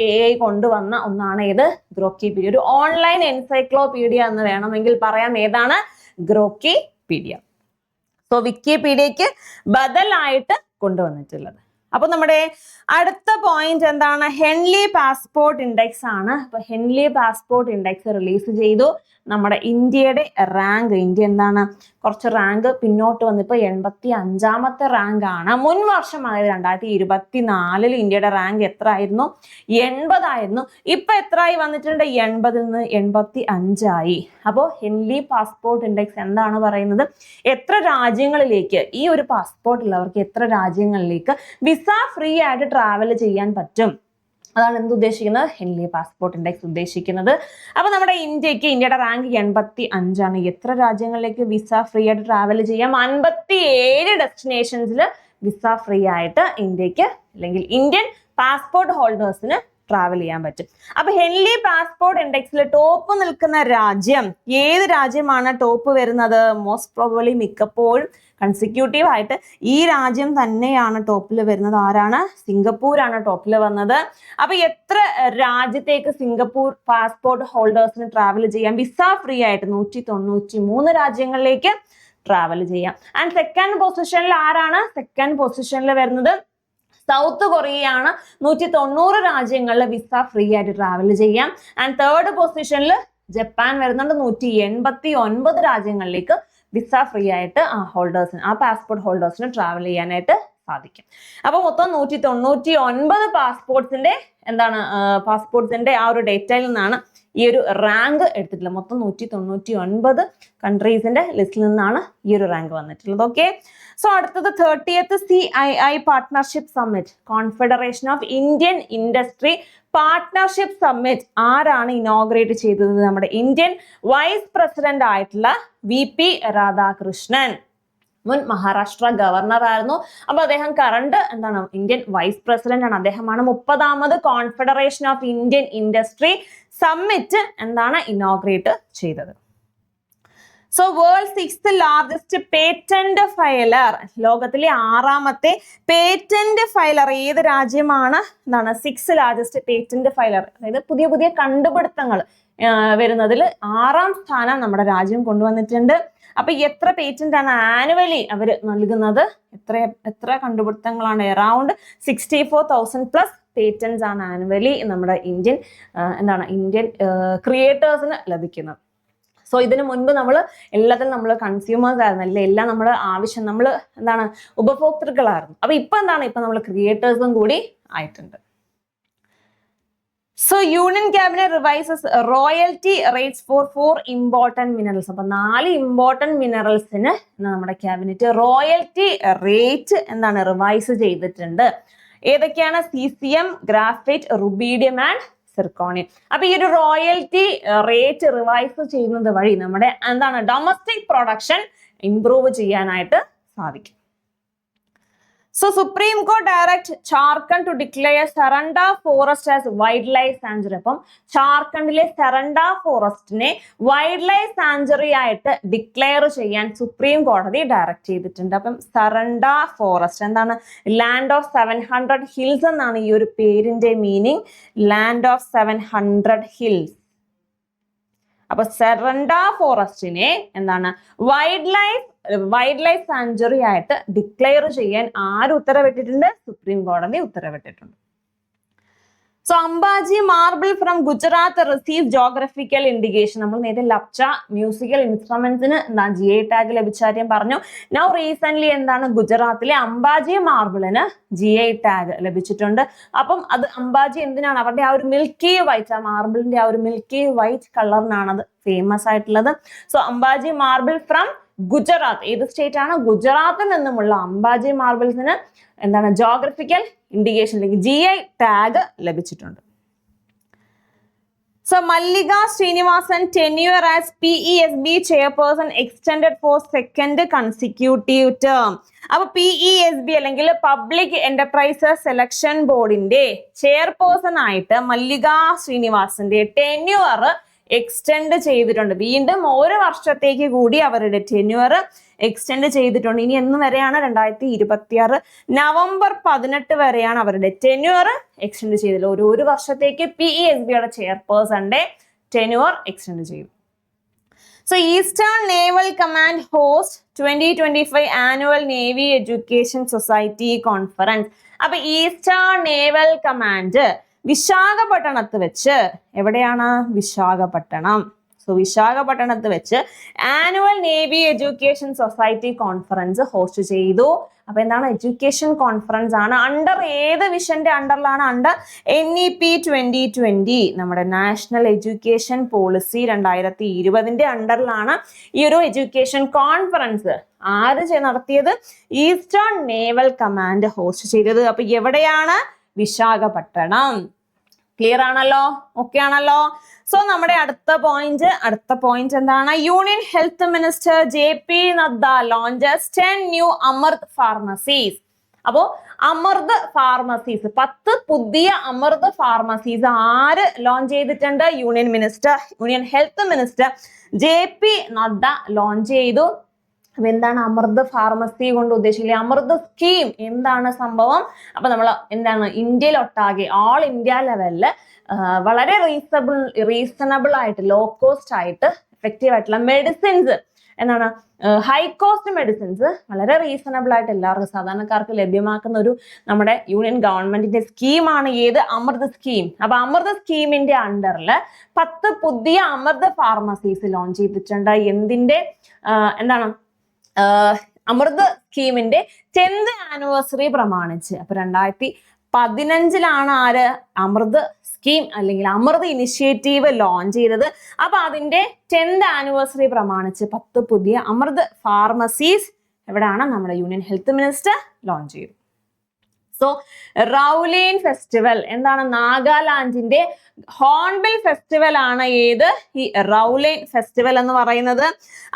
AI കൊണ്ടുവന്ന ഒന്നാണ് ഏത്? ഗ്രോക്കിപീഡിയ. ഒരു ഓൺലൈൻ എൻസൈക്ലോപീഡിയ എന്ന് വേണമെങ്കിൽ പറയാം. ഏതാണ്? ഗ്രോക്കിപീഡിയ. സോ വിക്കിപീഡിയക്ക് ബദലായിട്ട് കൊണ്ടുവന്നിട്ടുള്ളത്. അപ്പൊ നമ്മുടെ അടുത്ത പോയിന്റ് എന്താണ്? ഹെൻലി പാസ്പോർട്ട് ഇൻഡെക്സ് ആണ്. അപ്പൊ ഹെൻലി പാസ്പോർട്ട് ഇൻഡെക്സ് റിലീസ് ചെയ്തു. നമ്മുടെ ഇന്ത്യയുടെ റാങ്ക്, ഇന്ത്യ എന്താണ് കുറച്ച് റാങ്ക് പിന്നോട്ട് വന്നിപ്പോ 85ാമത്തെ റാങ്ക് ആണ്. മുൻ വർഷം അതായത് 2024 ഇന്ത്യയുടെ റാങ്ക് എത്ര ആയിരുന്നു? 80 ആയിരുന്നു. ഇപ്പൊ എത്രയായി വന്നിട്ടുണ്ട്? 80ൽ നിന്ന് 85 ആയി. അപ്പോൾ ഹെൻലി പാസ്പോർട്ട് ഇൻഡെക്സ് എന്താണ് പറയുന്നത്? എത്ര രാജ്യങ്ങളിലേക്ക് ഈ ഒരു പാസ്പോർട്ട് ഉള്ളവർക്ക് എത്ര രാജ്യങ്ങളിലേക്ക് വിസ ഫ്രീ ആയിട്ട് ട്രാവൽ ചെയ്യാൻ പറ്റും? അതാണ് എന്ത് ഉദ്ദേശിക്കുന്നത്? ഹെൻലി പാസ്പോർട്ട് ഇൻഡെക്സ് ഉദ്ദേശിക്കുന്നത്. അപ്പൊ നമ്മുടെ ഇന്ത്യയുടെ റാങ്ക് 85 ആണ്. എത്ര രാജ്യങ്ങളിലേക്ക് വിസ ഫ്രീ ആയിട്ട് ട്രാവൽ ചെയ്യാം? 57 ഡെസ്റ്റിനേഷൻസിൽ വിസ ഫ്രീ ആയിട്ട് ഇന്ത്യക്ക് അല്ലെങ്കിൽ ഇന്ത്യൻ പാസ്പോർട്ട് ഹോൾഡേഴ്സിന് ട്രാവൽ ചെയ്യാൻ പറ്റും. അപ്പൊ ഹെൻലി പാസ്പോർട്ട് ഇൻഡെക്സിൽ ടോപ്പ് നിൽക്കുന്ന രാജ്യം ഏത് രാജ്യമാണ് ടോപ്പ് വരുന്നത്? മോസ്റ്റ് പ്രോബബ്ലി മിക്കപ്പോഴും കൺസിക്യൂട്ടീവ് ആയിട്ട് ഈ രാജ്യം തന്നെയാണ് ടോപ്പിൽ വരുന്നത്. ആരാണ്? സിംഗപ്പൂരാണ് ടോപ്പിൽ വന്നത്. അപ്പൊ എത്ര രാജ്യത്തേക്ക് സിംഗപ്പൂർ പാസ്പോർട്ട് ഹോൾഡേഴ്സിന് ട്രാവൽ ചെയ്യാം? വിസ ഫ്രീ ആയിട്ട് 193 രാജ്യങ്ങളിലേക്ക് ട്രാവൽ ചെയ്യാം. ആൻഡ് സെക്കൻഡ് പൊസിഷനിൽ ആരാണ്? സെക്കൻഡ് പൊസിഷനിൽ വരുന്നത് സൗത്ത് കൊറിയയാണ്. 190 രാജ്യങ്ങളിൽ വിസ ഫ്രീ ആയിട്ട് ട്രാവൽ ചെയ്യാം. ആൻഡ് തേർഡ് പൊസിഷനിൽ ജപ്പാൻ വരുന്നുണ്ട്. 189 രാജ്യങ്ങളിലേക്ക് വിസ ഫ്രീ ആയിട്ട് ആ പാസ്പോർട്ട് ഹോൾഡേഴ്സിന് ട്രാവൽ ചെയ്യാനായിട്ട് സാധിക്കും. അപ്പൊ മൊത്തം 199 പാസ്പോർട്സിന്റെ ആ ഒരു ഡേറ്റയിൽ നിന്നാണ് ഈ ഒരു റാങ്ക് എടുത്തിട്ടുള്ളത്. മൊത്തം 199 കൺട്രീസിന്റെ ലിസ്റ്റിൽ നിന്നാണ് ഈ ഒരു റാങ്ക് വന്നിട്ടുള്ളത്. ഓക്കെ, സോ അടുത്തത് 30th CII partnership summit, confederation of Indian industry partnership summit ആരാണ് ഇനോഗ്രേറ്റ് ചെയ്തത്? നമ്മുടെ ഇന്ത്യൻ വൈസ് പ്രസിഡന്റ് ആയിട്ടുള്ള VP രാധാകൃഷ്ണൻ, മുൻ മഹാരാഷ്ട്ര ഗവർണർ ആയിരുന്നു. അപ്പൊ അദ്ദേഹം കറണ്ട് ഇന്ത്യൻ വൈസ് പ്രസിഡന്റ് ആണ്. അദ്ദേഹമാണ് 30th confederation of Indian industry summit inaugurate ചെയ്തത്. So world 6th largest patent filer, ലോകത്തിലെ 6ാമത്തെ പേറ്റന്റ് ഫയലർ ഏത് രാജ്യമാണ്? 6th ലാർജസ്റ്റ് പേറ്റന്റ് ഫയലർ, അതായത് പുതിയ പുതിയ കണ്ടുപിടുത്തങ്ങൾ വരുന്നതിൽ 6ാം സ്ഥാനം നമ്മുടെ രാജ്യം കൊണ്ടുവന്നിട്ടുണ്ട്. അപ്പൊ എത്ര പേറ്റന്റ് ആണ് ആനുവലി അവർ നൽകുന്നത്? എത്ര കണ്ടുപിടുത്തങ്ങളാണ്? അറൌണ്ട് 64,000+ പേറ്റന്റ്സ് ആണ് ആനുവലി നമ്മുടെ ഇന്ത്യൻ ക്രിയേറ്റേഴ്സിന് ലഭിക്കുന്നത്. സോ ഇതിനു മുൻപ് നമ്മൾ എല്ലാത്തിനും നമ്മൾ കൺസ്യൂമേഴ്സ് ആയിരുന്നു, അല്ലെ? എല്ലാം നമ്മൾ ആവശ്യം നമ്മൾ ഉപഭോക്തൃക്കളായിരുന്നു. അപ്പൊ ഇപ്പൊ ഇപ്പൊ നമ്മൾ ക്രിയേറ്റേഴ്സും കൂടി ആയിട്ടുണ്ട്. So union cabinet revises royalty rates for 4 important minerals. അപ്പൊ 4 ഇമ്പോർട്ടന്റ് മിനറൽസിന് നമ്മുടെ ക്യാബിനറ്റ് റോയൽറ്റി റേറ്റ് റിവൈസ് ചെയ്തിട്ടുണ്ട്. ഏതൊക്കെയാണ്? CCM, graphite, rubidium and zirconium. അപ്പൊ ഈ ഒരു റോയൽറ്റി റേറ്റ് റിവൈസ് ചെയ്യുന്നത് വഴി നമ്മുടെ ഡൊമസ്റ്റിക് പ്രൊഡക്ഷൻ ഇംപ്രൂവ് ചെയ്യാനായിട്ട് സാധിക്കും. So Supreme Court direct Jharkhand to declare Saranda Forest as wildlife sanctuary. അപ്പം ജാർഖണ്ഡിലെ സരണ്ട ഫോറസ്റ്റിനെ വൈൽഡ് ലൈഫ് സാഞ്ചുറി ആയിട്ട് ഡിക്ലെയർ ചെയ്യാൻ സുപ്രീം കോടതി ഡയറക്റ്റ് ചെയ്തിട്ടുണ്ട്. അപ്പം സരണ്ട ഫോറസ്റ്റ് ലാൻഡ് ഓഫ് 700 ഹിൽസ് എന്നാണ് ഈ ഒരു പേരിന്റെ മീനിങ്. Land of 700 hills. അപ്പൊ സരണ്ട ഫോറസ്റ്റിനെ വൈൽഡ് ലൈഫ് സാഞ്ചുറി ആയിട്ട് ഡിക്ലെയർ ചെയ്യാൻ ആര് ഉത്തരവിട്ടിട്ടുണ്ട്? സുപ്രീം കോടതി ഉത്തരവിട്ടിട്ടുണ്ട്. So Ambaji marble from Gujarat receive geographical indication. നമ്മൾ നേരത്തെ ലപ്ച മ്യൂസിക്കൽ ഇൻസ്ട്രുമെന്റ്സിന് GI ടാഗ് ലഭിച്ച കാര്യം പറഞ്ഞു. നൗ റീസെന്റ് ഗുജറാത്തിലെ അംബാജി മാർബിളിന് GI ടാഗ് ലഭിച്ചിട്ടുണ്ട്. അപ്പം അത് അംബാജി എന്തിനാണ്? അവരുടെ ആ ഒരു മിൽക്കി വൈറ്റ്, ആ മാർബിളിന്റെ ആ ഒരു മിൽക്കി വൈറ്റ് കളറിനാണ് അത് ഫേമസ് ആയിട്ടുള്ളത്. So Ambaji marble from Gujarat. ഏത് സ്റ്റേറ്റ് ആണ്? ഗുജറാത്തിൽ നിന്നുമുള്ള അംബാജി മാർബിൾസിന് ജോഗ്രഫിക്കൽ ഇൻഡിക്കേഷൻ GI ടാഗ് ലഭിച്ചിട്ടുണ്ട്. So Mallika Srinivasan tenure as PESB chairperson extended for 2nd consecutive term. അപ്പൊ PESB അല്ലെങ്കിൽ പബ്ലിക് എന്റർപ്രൈസസ് സെലക്ഷൻ ബോർഡിന്റെ ചെയർപേഴ്സൺ ആയിട്ട് മല്ലിക ശ്രീനിവാസന്റെ ടെന്യൂർ എക്സ്റ്റെൻഡ് ചെയ്തിട്ടുണ്ട്. വീണ്ടും 1 വർഷത്തേക്ക് കൂടി അവരുടെ ടെന്യൂർ എക്സ്റ്റെൻഡ് ചെയ്തിട്ടുണ്ട്. ഇനി എന്ന് വരെയാണ്? 2026 നവംബർ 18 വരെയാണ് അവരുടെ ടെന്യൂർ എക്സ്റ്റെൻഡ് ചെയ്തത്. ഒരു വർഷത്തേക്ക് PESBയുടെ ചെയർപേഴ്സന്റെ ടെന്യൂർ എക്സ്റ്റെൻഡ് ചെയ്തു. So eastern naval command host 2025 annual navy education society conference. അപ്പൊ ഈസ്റ്റേൺ നേവൽ കമാൻഡ് വിശാഖപട്ടണത്ത് വെച്ച്, എവിടെയാണ്? വിശാഖപട്ടണം. സോ വിശാഖപട്ടണത്ത് വെച്ച് annual navy education society conference host ചെയ്തു. അപ്പൊ എഡ്യൂക്കേഷൻ കോൺഫറൻസ് ആണ്. അണ്ടർ ഏത് വിഷന്റെ അണ്ടറിലാണ്? അണ്ടർ NEP 2020, നമ്മുടെ നാഷണൽ എഡ്യൂക്കേഷൻ പോളിസി 2020 അണ്ടറിലാണ് ഈ ഒരു എഡ്യൂക്കേഷൻ കോൺഫറൻസ് ആര് നടത്തിയത്? ഈസ്റ്റേൺ നേവൽ കമാൻഡ് ഹോസ്റ്റ് ചെയ്തത്. അപ്പൊ എവിടെയാണ്? വിശാഖപട്ടണം. ക്ലിയർ ആണല്ലോ? ഓക്കെ ആണല്ലോ? സോ നമ്മുടെ അടുത്ത പോയിന്റ് എന്താണ്? Union health minister JP Nadda launches 10 new Amrit pharmacies. അപ്പോ അമൃത് ഫാർമസീസ്, 10 പുതിയ അമൃത് ഫാർമസീസ് ആര് ലോഞ്ച് ചെയ്തിട്ടുണ്ട്? Union health minister JP Nadda launch ചെയ്തു. അപ്പൊ എന്താണ് അമൃത് ഫാർമസി കൊണ്ട് ഉദ്ദേശിക്കുന്നത്? അമൃത് സ്കീം എന്താണ് സംഭവം? അപ്പൊ നമ്മൾ എന്താണ് ഇന്ത്യയിൽ ഒട്ടാകെ ഓൾ ഇന്ത്യ ലെവലില് വളരെ റീസണബിൾ ആയിട്ട്, ലോ കോസ്റ്റ് ആയിട്ട്, എഫക്റ്റീവ് ആയിട്ടുള്ള മെഡിസിൻസ്, എന്താണ് ഹൈ കോസ്റ്റ് മെഡിസിൻസ് വളരെ റീസണബിൾ ആയിട്ട് എല്ലാവർക്കും സാധാരണക്കാർക്ക് ലഭ്യമാക്കുന്ന ഒരു നമ്മുടെ യൂണിയൻ ഗവൺമെന്റിന്റെ സ്കീമാണ് ഏത്? അമൃത് സ്കീം. അപ്പൊ അമൃത് സ്കീമിന്റെ അണ്ടറിൽ 10 പുതിയ അമൃത് ഫാർമസീസ് ലോഞ്ച് ചെയ്തിട്ടുണ്ട്. എന്തിന്റെ എന്താണ് അമൃത് സ്കീമിന്റെ 10th ആനിവേഴ്സറി പ്രമാണിച്ച്. അപ്പൊ 2015 ആര് അമൃത് സ്കീം അല്ലെങ്കിൽ അമൃത് ഇനിഷ്യേറ്റീവ് ലോഞ്ച് ചെയ്തത്. അപ്പൊ അതിന്റെ 10th ആനിവേഴ്സറി പ്രമാണിച്ച് 10 പുതിയ അമൃത് ഫാർമസീസ് എവിടെയാണ്? നമ്മുടെ യൂണിയൻ ഹെൽത്ത് മിനിസ്റ്റർ ലോഞ്ച് ചെയ്തു. സോ റൗലൈൻ ഫെസ്റ്റിവൽ എന്താണ്? നാഗാലാൻഡിന്റെ ഹോൺബിൽ ഫെസ്റ്റിവൽ ആണ് ഏത്? ഈ റൗലൈൻ ഫെസ്റ്റിവൽ എന്ന് പറയുന്നത്.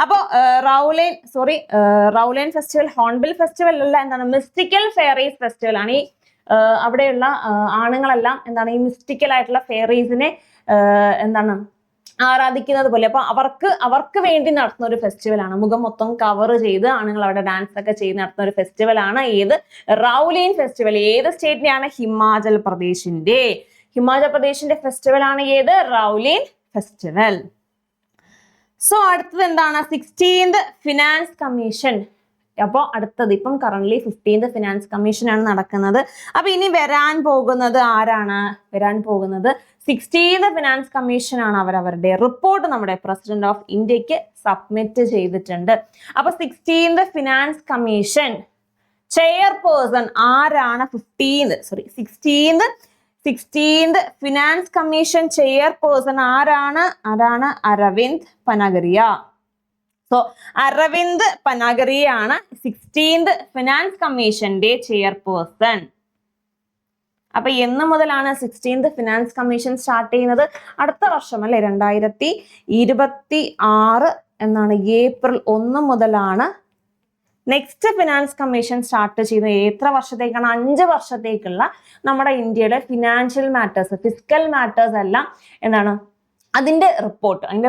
അപ്പോ റൗലൈൻ ഫെസ്റ്റിവൽ ഹോൺബിൽ ഫെസ്റ്റിവൽ അല്ല, എന്താണ് മിസ്റ്റിക്കൽ ഫെയറീസ് ഫെസ്റ്റിവൽ ആണ്. ഈ അവിടെയുള്ള ആണുങ്ങളെല്ലാം എന്താണ് ഈ മിസ്റ്റിക്കൽ ആയിട്ടുള്ള ഫെയറീസിനെ എന്താണ് ആരാധിക്കുന്നത് പോലെ. അപ്പൊ അവർക്ക് വേണ്ടി നടത്തുന്ന ഒരു ഫെസ്റ്റിവൽ ആണ്. മുഖം മൊത്തം കവർ ചെയ്ത് ആണുങ്ങൾ അവിടെ ഡാൻസ് ഒക്കെ ചെയ്ത് നടത്തുന്ന ഒരു ഫെസ്റ്റിവൽ ആണ് ഏത്? റൗലൈൻ ഫെസ്റ്റിവൽ. ഏത് സ്റ്റേറ്റിനെയാണ്? ഹിമാചൽ പ്രദേശിന്റെ ഫെസ്റ്റിവൽ ആണ് ഏത്? റൗലൈൻ ഫെസ്റ്റിവൽ. സോ അടുത്തത് എന്താണ്? 16th finance commission. അപ്പോൾ അടുത്തത് ഇപ്പം കറന്റ്ലി 15th ഫിനാൻസ് കമ്മീഷൻ ആണ് നടക്കുന്നത്. അപ്പൊ ഇനി വരാൻ പോകുന്നത് ആരാണ്? വരാൻ പോകുന്നത് 16th ഫിനാൻസ് കമ്മീഷൻ ആണ്. അവരുടെ റിപ്പോർട്ട് നമ്മുടെ പ്രസിഡന്റ് ഓഫ് ഇന്ത്യക്ക് സബ്മിറ്റ് ചെയ്തിട്ടുണ്ട്. അപ്പൊ 16th ഫിനാൻസ് കമ്മീഷൻ ചെയർപേഴ്സൺ ആരാണ്? 16th ഫിനാൻസ് കമ്മീഷൻ ചെയർപേഴ്സൺ ആരാണ്? അരവിന്ദ് പനഗരിയ. സോ അരവിന്ദ് പനഗരിയാണ് 16th ഫിനാൻസ് കമ്മീഷന്റെ ചെയർപേഴ്സൺ. അപ്പൊ എന്ന് മുതലാണ് 16th ഫിനാൻസ് കമ്മീഷൻ സ്റ്റാർട്ട് ചെയ്യുന്നത്? അടുത്ത വർഷം അല്ലെ, 2026 എന്നാണ്, April 1 മുതലാണ് നെക്സ്റ്റ് ഫിനാൻസ് കമ്മീഷൻ സ്റ്റാർട്ട് ചെയ്യുന്നത്. എത്ര വർഷത്തേക്കാണ്? 5 വർഷത്തേക്കുള്ള നമ്മുടെ ഇന്ത്യയുടെ ഫിനാൻഷ്യൽ മാറ്റേഴ്സ്, ഫിസിക്കൽ മാറ്റേഴ്സ് എല്ലാം എന്താണ് അതിന്റെ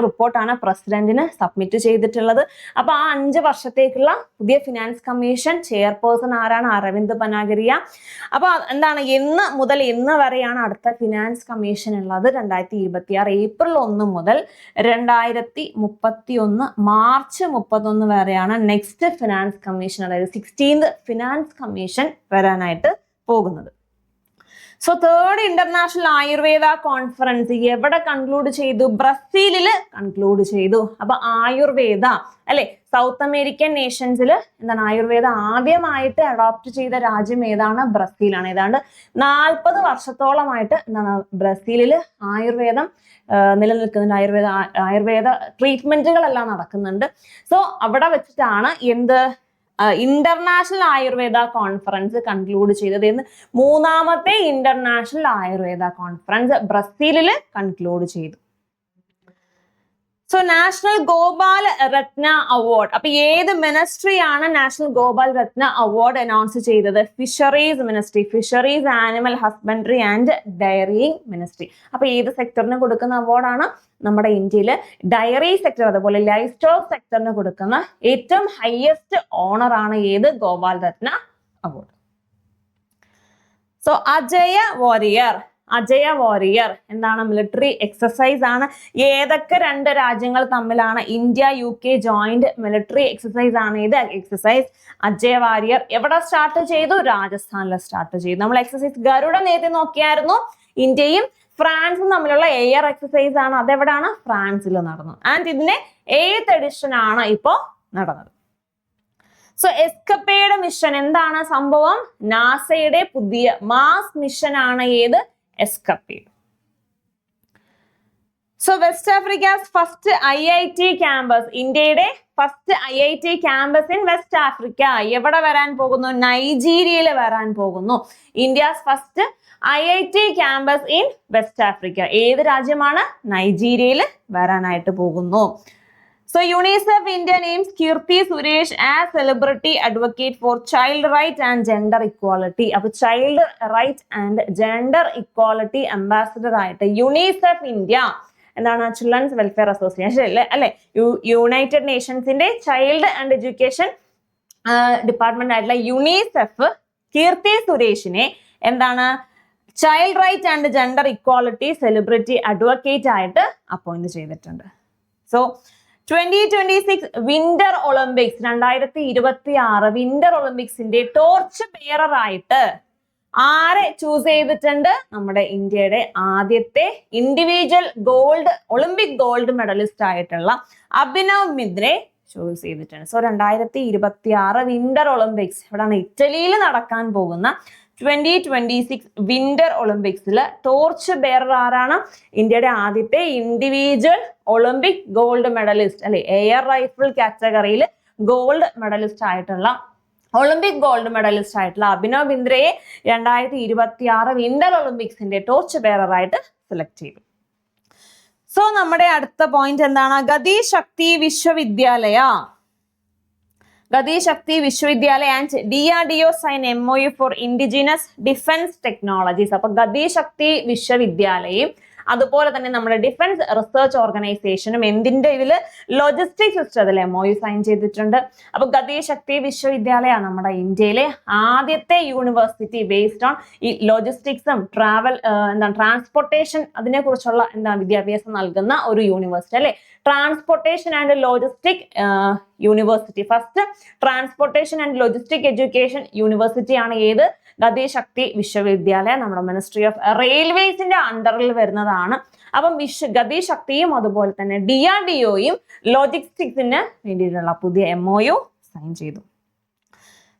റിപ്പോർട്ടാണ് പ്രസിഡന്റിന് സബ്മിറ്റ് ചെയ്തിട്ടുള്ളത്. അപ്പൊ ആ 5 വർഷത്തേക്കുള്ള പുതിയ ഫിനാൻസ് കമ്മീഷൻ ചെയർപേഴ്സൺ ആരാണ്? അരവിന്ദ് പനഗരിയ. അപ്പൊ എന്താണ് എന്ന് മുതൽ എന്ന് വരെയാണ് അടുത്ത ഫിനാൻസ് കമ്മീഷൻ ഉള്ളത്? 2026 April 1 മുതൽ 2031 March 31 വരെയാണ് നെക്സ്റ്റ് ഫിനാൻസ് കമ്മീഷൻ, അതായത് 16th ഫിനാൻസ് കമ്മീഷൻ വരാനായിട്ട് പോകുന്നത്. So 3rd international Ayurveda conference എവിടെ കൺക്ലൂഡ് ചെയ്തു? ബ്രസീലില് കൺക്ലൂഡ് ചെയ്തു. അപ്പൊ ആയുർവേദ അല്ലെ, സൗത്ത് അമേരിക്കൻ നേഷൻസിൽ എന്താണ് ആയുർവേദ ആദ്യമായിട്ട് അഡോപ്റ്റ് ചെയ്ത രാജ്യം ഏതാണ്? ബ്രസീലാണ്. ഏതാണ്ട് 40 വർഷത്തോളമായിട്ട് എന്താണ് ബ്രസീലില് ആയുർവേദം നിലനിൽക്കുന്നുണ്ട്. ആയുർവേദ ട്രീറ്റ്മെന്റുകളെല്ലാം നടക്കുന്നുണ്ട്. സോ അവിടെ വെച്ചിട്ടാണ് എന്ത് ഇന്റർനാഷണൽ ആയുർവേദ കോൺഫറൻസ് കൺക്ലൂഡ് ചെയ്തത്. എന്ന് 3ാമത്തെ ഇന്റർനാഷണൽ ആയുർവേദ കോൺഫറൻസ് ബ്രസീലില് കൺക്ലൂഡ് ചെയ്തു. So national Gopal Ratna award. അപ്പൊ ഏത് മിനിസ്ട്രി ആണ് national Gopal Ratna award announce ചെയ്തത്? Fisheries ministry, fisheries, animal husbandry and dairying ministry. അപ്പൊ ഏത് സെക്ടറിന് കൊടുക്കുന്ന അവാർഡാണ്? നമ്മുടെ ഇന്ത്യയില് ഡയറി സെക്ടർ അതുപോലെ ലൈഫ് സ്റ്റോക്ക് സെക്ടറിന് കൊടുക്കുന്ന ഏറ്റവും ഹയസ്റ്റ് ഓണർ ആണ് ഏത്? Gopal Ratna award. So Ajeya warrior എന്താണ്? മിലിറ്ററി എക്സസൈസ് ആണ്. ഏതൊക്കെ 2 രാജ്യങ്ങൾ തമ്മിലാണ്? India UK joint military exercise ആണ് ഇത് എക്സസൈസ് അജയ വാരിയർ. എവിടെ സ്റ്റാർട്ട് ചെയ്തു? രാജസ്ഥാനിൽ സ്റ്റാർട്ട് ചെയ്തു. നമ്മൾ എക്സസൈസ് ഗരുഡ നേരത്തെ നോക്കിയായിരുന്നു. ഇന്ത്യയും ഫ്രാൻസും തമ്മിലുള്ള എയർ എക്സസൈസ് ആണ്. അതെവിടാണ്? ഫ്രാൻസിൽ നടന്നു. ആൻഡ് ഇതിന്റെ 8th എഡിഷൻ ആണ് ഇപ്പോ നടന്നത്. സോ എസ്കപ്പേഡ് മിഷൻ എന്താണ് സംഭവം? നാസയുടെ പുതിയ മാസ് മിഷൻ ആണ് ഏത്? Escapade. So West Africa's first IIT campus, ഇന്ത്യയുടെ first IIT campus in West Africa എവിടെ വരാൻ പോകുന്നു? നൈജീരിയയിൽ വരാൻ പോകുന്നു. India's first IIT campus in West Africa ഏത് രാജ്യമാണ്? നൈജീരിയയിൽ വരാനായിട്ട് പോകുന്നു. So UNICEF India names Kirti Suresh as celebrity advocate for child right and gender equality. അപ്പോൾ child right and gender equality ambassador ആയിട്ട് യുണിസെഫ് ഇന്ത്യ എന്താണ് ചിൽഡ്രൻസ് വെൽഫെയർ അസോസിയേഷൻ അല്ലെ united നേഷൻസിന്റെ child and education department ആയിട്ടുള്ള UNICEF Keerthy സുരേഷിനെ എന്താണ് child right and gender equality celebrity advocate ആയിട്ട് appoint ചെയ്തിട്ടുണ്ട്. സോ 2026 വിന്റർ ഒളിമ്പിക്സ് 2026 വിന്റർ ഒളിമ്പിക്സിന്റെ ടോർച്ച് ബെയറർ ആയിട്ട് ആരെ ചൂസ് ചെയ്തിട്ടുണ്ട്? നമ്മുടെ ഇന്ത്യയുടെ ആദ്യത്തെ ഇൻഡിവിജ്വൽ ഒളിമ്പിക് ഗോൾഡ് മെഡലിസ്റ്റ് ആയിട്ടുള്ള അഭിനവ് മിന്ദ്രെ ചൂസ് ചെയ്തിട്ടുണ്ട്. സോ 2026 വിന്റർ ഒളിമ്പിക്സ് ഇവിടാണ് ഇറ്റലിയിൽ നടക്കാൻ പോകുന്ന 2026 വിന്റർ ഒളിമ്പിക്സിൽ ടോർച്ച് ബെയറർ ആരാണ്? ഇന്ത്യയുടെ ആദ്യത്തെ ഇൻഡിവിജ്വൽ ഒളിമ്പിക് ഗോൾഡ് മെഡലിസ്റ്റ് അല്ലെ എയർ റൈഫിൾ കാറ്റഗറിയിൽ ഒളിമ്പിക് ഗോൾഡ് മെഡലിസ്റ്റ് ആയിട്ടുള്ള അഭിനവ് ബിന്ദ്രയെ 2026 വിന്റർ ഒളിമ്പിക്സിന്റെ ടോർച്ച് ബെയറർ ആയിട്ട് സെലക്ട് ചെയ്തു. സോ നമ്മുടെ അടുത്ത പോയിന്റ് എന്താണ്? ഗതി ശക്തി വിശ്വവിദ്യാലയ and DRDO sign MOU for indigenous defense technologies. അപ്പൊ ഗതി ശക്തി വിശ്വവിദ്യാലയം അതുപോലെ തന്നെ നമ്മുടെ ഡിഫൻസ് റിസർച്ച് ഓർഗനൈസേഷനും എന്തിന്റെ ഇതിൽ ലോജിസ്റ്റിക് സിസ്റ്റത്തിൽ MOU സൈൻ ചെയ്തിട്ടുണ്ട്. അപ്പൊ ഗതി ശക്തി വിശ്വവിദ്യാലയ നമ്മുടെ ഇന്ത്യയിലെ ആദ്യത്തെ യൂണിവേഴ്സിറ്റി ബേസ്ഡ് ഓൺ ഈ ലോജിസ്റ്റിക്സും ട്രാൻസ്പോർട്ടേഷൻ അതിനെ കുറിച്ചുള്ള വിദ്യാഭ്യാസം നൽകുന്ന ഒരു യൂണിവേഴ്സിറ്റി അല്ലെ. Transportation and logistic university first transportation and logistic education university ആണ് ഏത്? ഗതി ശക്തി വിശ്വവിദ്യാലയ നമ്മുടെ മിനിസ്ട്രി ഓഫ് റെയിൽവേസിന്റെ അണ്ടറിൽ വരുന്നതാണ്. അപ്പം ഗതി ശക്തിയും അതുപോലെ തന്നെ DRDOയും ലോജിസ്റ്റിക്സിന് വേണ്ടിയിട്ടുള്ള പുതിയ MOU സൈൻ ചെയ്തു.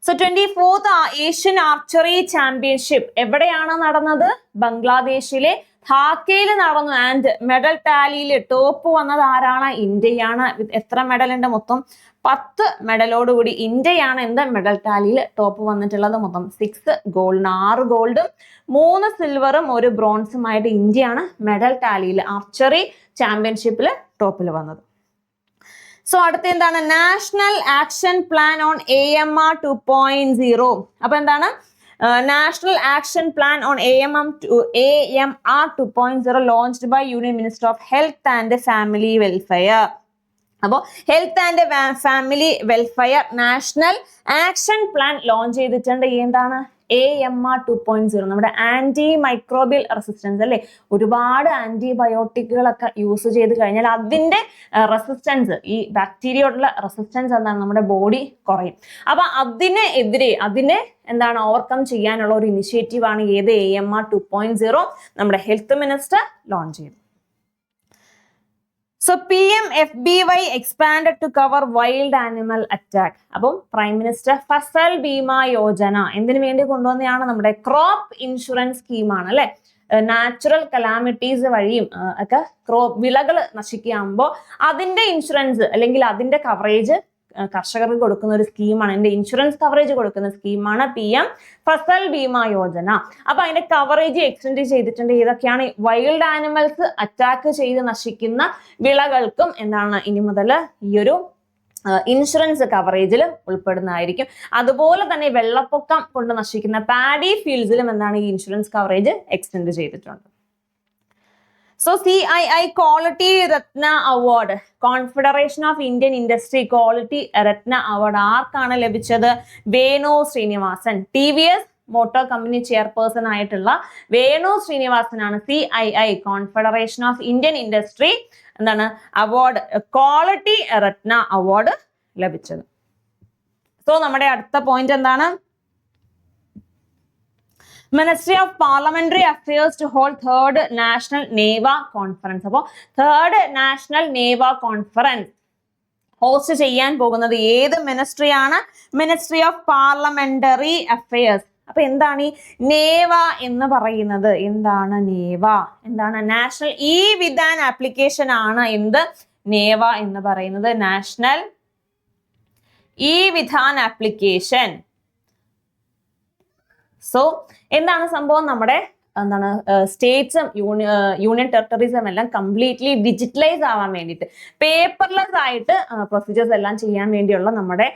So 24th Asian archery championship എവിടെയാണ് നടന്നത്? ബംഗ്ലാദേശിലെ ധാക്കയിൽ നടന്നു. ആൻഡ് മെഡൽ ടാലിയിൽ ടോപ്പ് വന്നത് ആരാണ്? ഇന്ത്യയാണ്. എത്ര മെഡൽ ഉണ്ട്? മൊത്തം 10 മെഡലോടുകൂടി ഇന്ത്യയാണ് മെഡൽ ടാലിയിൽ ടോപ്പ് വന്നിട്ടുള്ളത്. മൊത്തം 6 ഗോൾഡ് 6 ഗോൾഡും 3 സിൽവറും 1 ബ്രോൺസുമായിട്ട് ഇന്ത്യയാണ് മെഡൽ ടാലിയിൽ ആർച്ചറി ചാമ്പ്യൻഷിപ്പിൽ ടോപ്പിൽ വന്നത്. സോ അടുത്ത എന്താണ്? National action plan on AMR 2.0. അപ്പൊ എന്താണ്? National Action Plan on AMR 2.0 launched by Union Minister of Health and Family Welfare. അപ്പോൾ health and family welfare national action plan launch ചെയ്തിട്ടുണ്ട്. എന്താണ്? AMR 2.0 നമ്മുടെ ആന്റി മൈക്രോബിയൽ റെസിസ്റ്റൻസ് അല്ലെ. ഒരുപാട് ആന്റിബയോട്ടിക്കുകളൊക്കെ use ചെയ്ത് കഴിഞ്ഞാൽ അതിന്റെ റെസിസ്റ്റൻസ് ഈ ബാക്ടീരിയയോടുള്ള റെസിസ്റ്റൻസ് എന്താണ്? നമ്മുടെ ബോഡി കുറയും. അപ്പൊ അതിനെ ഓവർകം ചെയ്യാനുള്ള ഒരു ഇനിഷ്യേറ്റീവ് ആണ് ഏത്? AMR 2.0 നമ്മുടെ ഹെൽത്ത് മിനിസ്റ്റർ ലോഞ്ച് ചെയ്തു. So PMFBY expanded to cover wild animal attack. അപ്പം പ്രൈം മിനിസ്റ്റർ ഫസൽ ബീമ യോജന എന്തിനു വേണ്ടി കൊണ്ടുവന്നതാണ്? നമ്മുടെ ക്രോപ്പ് ഇൻഷുറൻസ് സ്കീമാണ് അല്ലെ. നാച്ചുറൽ കലാമിറ്റീസ് വഴിയും ഒക്കെ വിളകൾ നശിക്കുകയാകുമ്പോൾ അതിന്റെ ഇൻഷുറൻസ് അല്ലെങ്കിൽ അതിന്റെ കവറേജ് കർഷകർക്ക് കൊടുക്കുന്ന ഒരു സ്കീമാണ്. അതിന്റെ ഇൻഷുറൻസ് കവറേജ് കൊടുക്കുന്ന സ്കീമാണ് PM ഫസൽ ബീമ യോജന. അപ്പൊ അതിന്റെ കവറേജ് എക്സ്റ്റെൻഡ് ചെയ്തിട്ടുണ്ട്. ഏതൊക്കെയാണ്? വൈൽഡ് ആനിമൽസ് അറ്റാക്ക് ചെയ്ത് നശിക്കുന്ന വിളകൾക്കും ഇനി മുതൽ ഈ ഒരു ഇൻഷുറൻസ് കവറേജിൽ ഉൾപ്പെടുന്നതായിരിക്കും. അതുപോലെ തന്നെ വെള്ളപ്പൊക്കം കൊണ്ട് നശിക്കുന്ന പാഡി ഫീൽഡ്സിലും ഈ ഇൻഷുറൻസ് കവറേജ് എക്സ്റ്റെൻഡ് ചെയ്തിട്ടുണ്ട്. So CII quality Ratna award confederation of Indian industry quality Ratna award ആർക്കാണ് ലഭിച്ചത്? Venu Srinivasan. TVS motor company chairperson ആയിട്ടുള്ള വേണു ശ്രീനിവാസനാണ് CII confederation of Indian industry award quality Ratna award ലഭിച്ചത്. സോ നമ്മുടെ അടുത്ത പോയിന്റ് എന്താണ്? Ministry of Parliamentary Affairs to hold 3rd National NEVA Conference. അപ്പോൾ 3rd National NEVA Conference host ചെയ്യാൻ പോകുന്നത് ഏത് മിനിസ്ട്രിയാണ്? Ministry of parliamentary affairs. അപ്പൊ എന്താണ് ഈ നേവ എന്ന് പറയുന്നത്? NeVA national e Vidhan application ആണ് നേവ എന്ന് പറയുന്നത്. National e Vidhan application. So എന്താണ് സംഭവം? നമ്മുടെ എന്താണ് സ്റ്റേറ്റ്സും യൂണിയൻ ടെറിട്ടറീസും എല്ലാം കംപ്ലീറ്റ്ലി ഡിജിറ്റലൈസ് ആവാൻ വേണ്ടിയിട്ട് പേപ്പർലെസ് ആയിട്ട് പ്രൊസീജിയേഴ്സ് എല്ലാം ചെയ്യാൻ വേണ്ടിയുള്ള നമ്മുടെ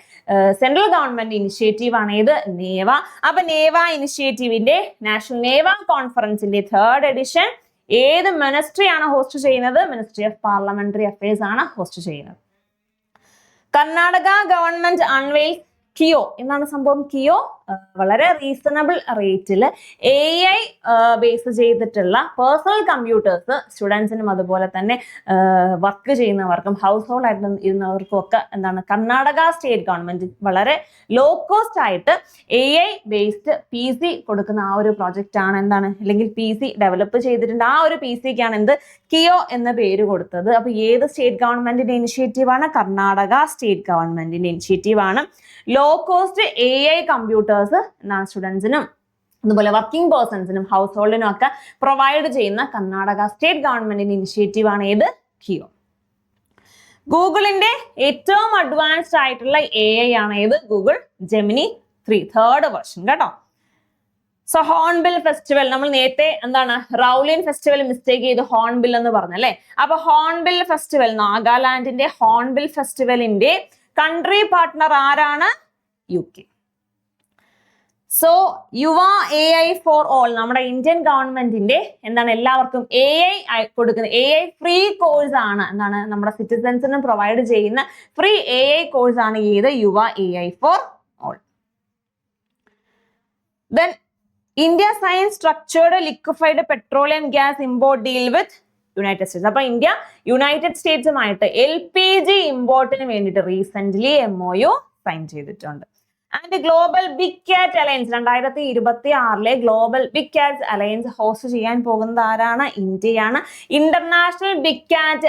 സെൻട്രൽ ഗവൺമെന്റ് ഇനിഷ്യേറ്റീവ് ആണ് ഇത് നേവ. അപ്പൊ നേവ ഇനിഷ്യേറ്റീവിന്റെ നാഷണൽ നേവ കോൺഫറൻസിന്റെ 3rd എഡിഷൻ ഏത് മിനിസ്ട്രി ആണ് ഹോസ്റ്റ് ചെയ്യുന്നത്? മിനിസ്ട്രി ഓഫ് പാർലമെന്ററി അഫയേഴ്സ് ആണ് ഹോസ്റ്റ് ചെയ്യുന്നത്. Karnataka government unveil KEO. എന്താണ് സംഭവം? കിയോ വളരെ റീസണബിൾ റേറ്റിൽ AI ബേസ് ചെയ്തിട്ടുള്ള പേഴ്സണൽ കമ്പ്യൂട്ടേഴ്സ് സ്റ്റുഡൻസിനും അതുപോലെ തന്നെ വർക്ക് ചെയ്യുന്നവർക്കും ഹൗസ് ഹോൾഡ് ആയിട്ട് ഇരുന്നവർക്കും ഒക്കെ എന്താണ് കർണാടക സ്റ്റേറ്റ് ഗവൺമെന്റ് വളരെ ലോ കോസ്റ്റ് ആയിട്ട് AI ബേസ്ഡ് PC കൊടുക്കുന്ന ആ ഒരു പ്രോജക്റ്റ് ആണ് എന്താണ്, അല്ലെങ്കിൽ PC ഡെവലപ്പ് ചെയ്തിട്ടുണ്ട്. ആ ഒരു PCക്കാണ് എന്ത് കിയോ എന്ന പേര് കൊടുത്തത്. അപ്പൊ ഏത് സ്റ്റേറ്റ് ഗവൺമെന്റിന്റെ ഇനിഷ്യേറ്റീവ് ആണ്? കർണാടക സ്റ്റേറ്റ് ഗവൺമെന്റിന്റെ ഇനിഷ്യേറ്റീവ് ആണ്. ലോ കോസ്റ്റ് AI കമ്പ്യൂട്ടേഴ്സ് എന്താണ് സ്റ്റുഡൻസിനും അതുപോലെ വർക്കിംഗ് പേഴ്സൺസിനും ഹൗസ് ഹോൾഡിനും ഒക്കെ പ്രൊവൈഡ് ചെയ്യുന്ന കർണാടക സ്റ്റേറ്റ് ഗവൺമെന്റിന്റെ ഇനിഷ്യേറ്റീവ് ആണ് ഏത്? കിയോ. ഗൂഗിളിന്റെ ഏറ്റവും അഡ്വാൻസ്ഡ് ആയിട്ടുള്ള AI ആണ് ഏത്? ഗൂഗിൾ ജെമിനി 3 3rd വെർഷൻ കേട്ടോ. സോ ഹോൺബിൽ ഫെസ്റ്റിവൽ നമ്മൾ നേരത്തെ എന്താണ് റൗലിൻ ഫെസ്റ്റിവൽ മിസ്റ്റേക്ക് ചെയ്ത് ഹോൺബിൽ എന്ന് പറഞ്ഞല്ലേ. അപ്പൊ ഹോൺബിൽ ഫെസ്റ്റിവൽ, നാഗാലാൻഡിന്റെ ഹോൺബിൽ ഫെസ്റ്റിവലിന്റെ കൺട്രി പാർട്ട്ണർ ആരാണ്? UK. So Yuva AI for all നമ്മുടെ ഇന്ത്യൻ ഗവൺമെന്റിന്റെ എന്താണ് എല്ലാവർക്കും AI കൊടുക്കുന്ന AI ഫ്രീ കോഴ്സ് ആണ്. എന്താണ് നമ്മുടെ സിറ്റിസൻസിന് പ്രൊവൈഡ് ചെയ്യുന്ന ഫ്രീ AI കോഴ്സ് ആണ് ഏത്? Yuva AI for all. Then India signs structured liquefied petroleum gas import deal with United States. അപ്പൊ ഇന്ത്യ യുണൈറ്റഡ് സ്റ്റേറ്റ്സുമായിട്ട് LPG ഇമ്പോർട്ടിന് വേണ്ടിയിട്ട് റീസെന്റ്ലി MOU സൈൻ ചെയ്തിട്ടുണ്ട്. And global big cat alliance 2026 global big cat alliance host ചെയ്യാൻ പോകുന്നത് ആരാണ്? ഇന്ത്യയാണ്. International big cat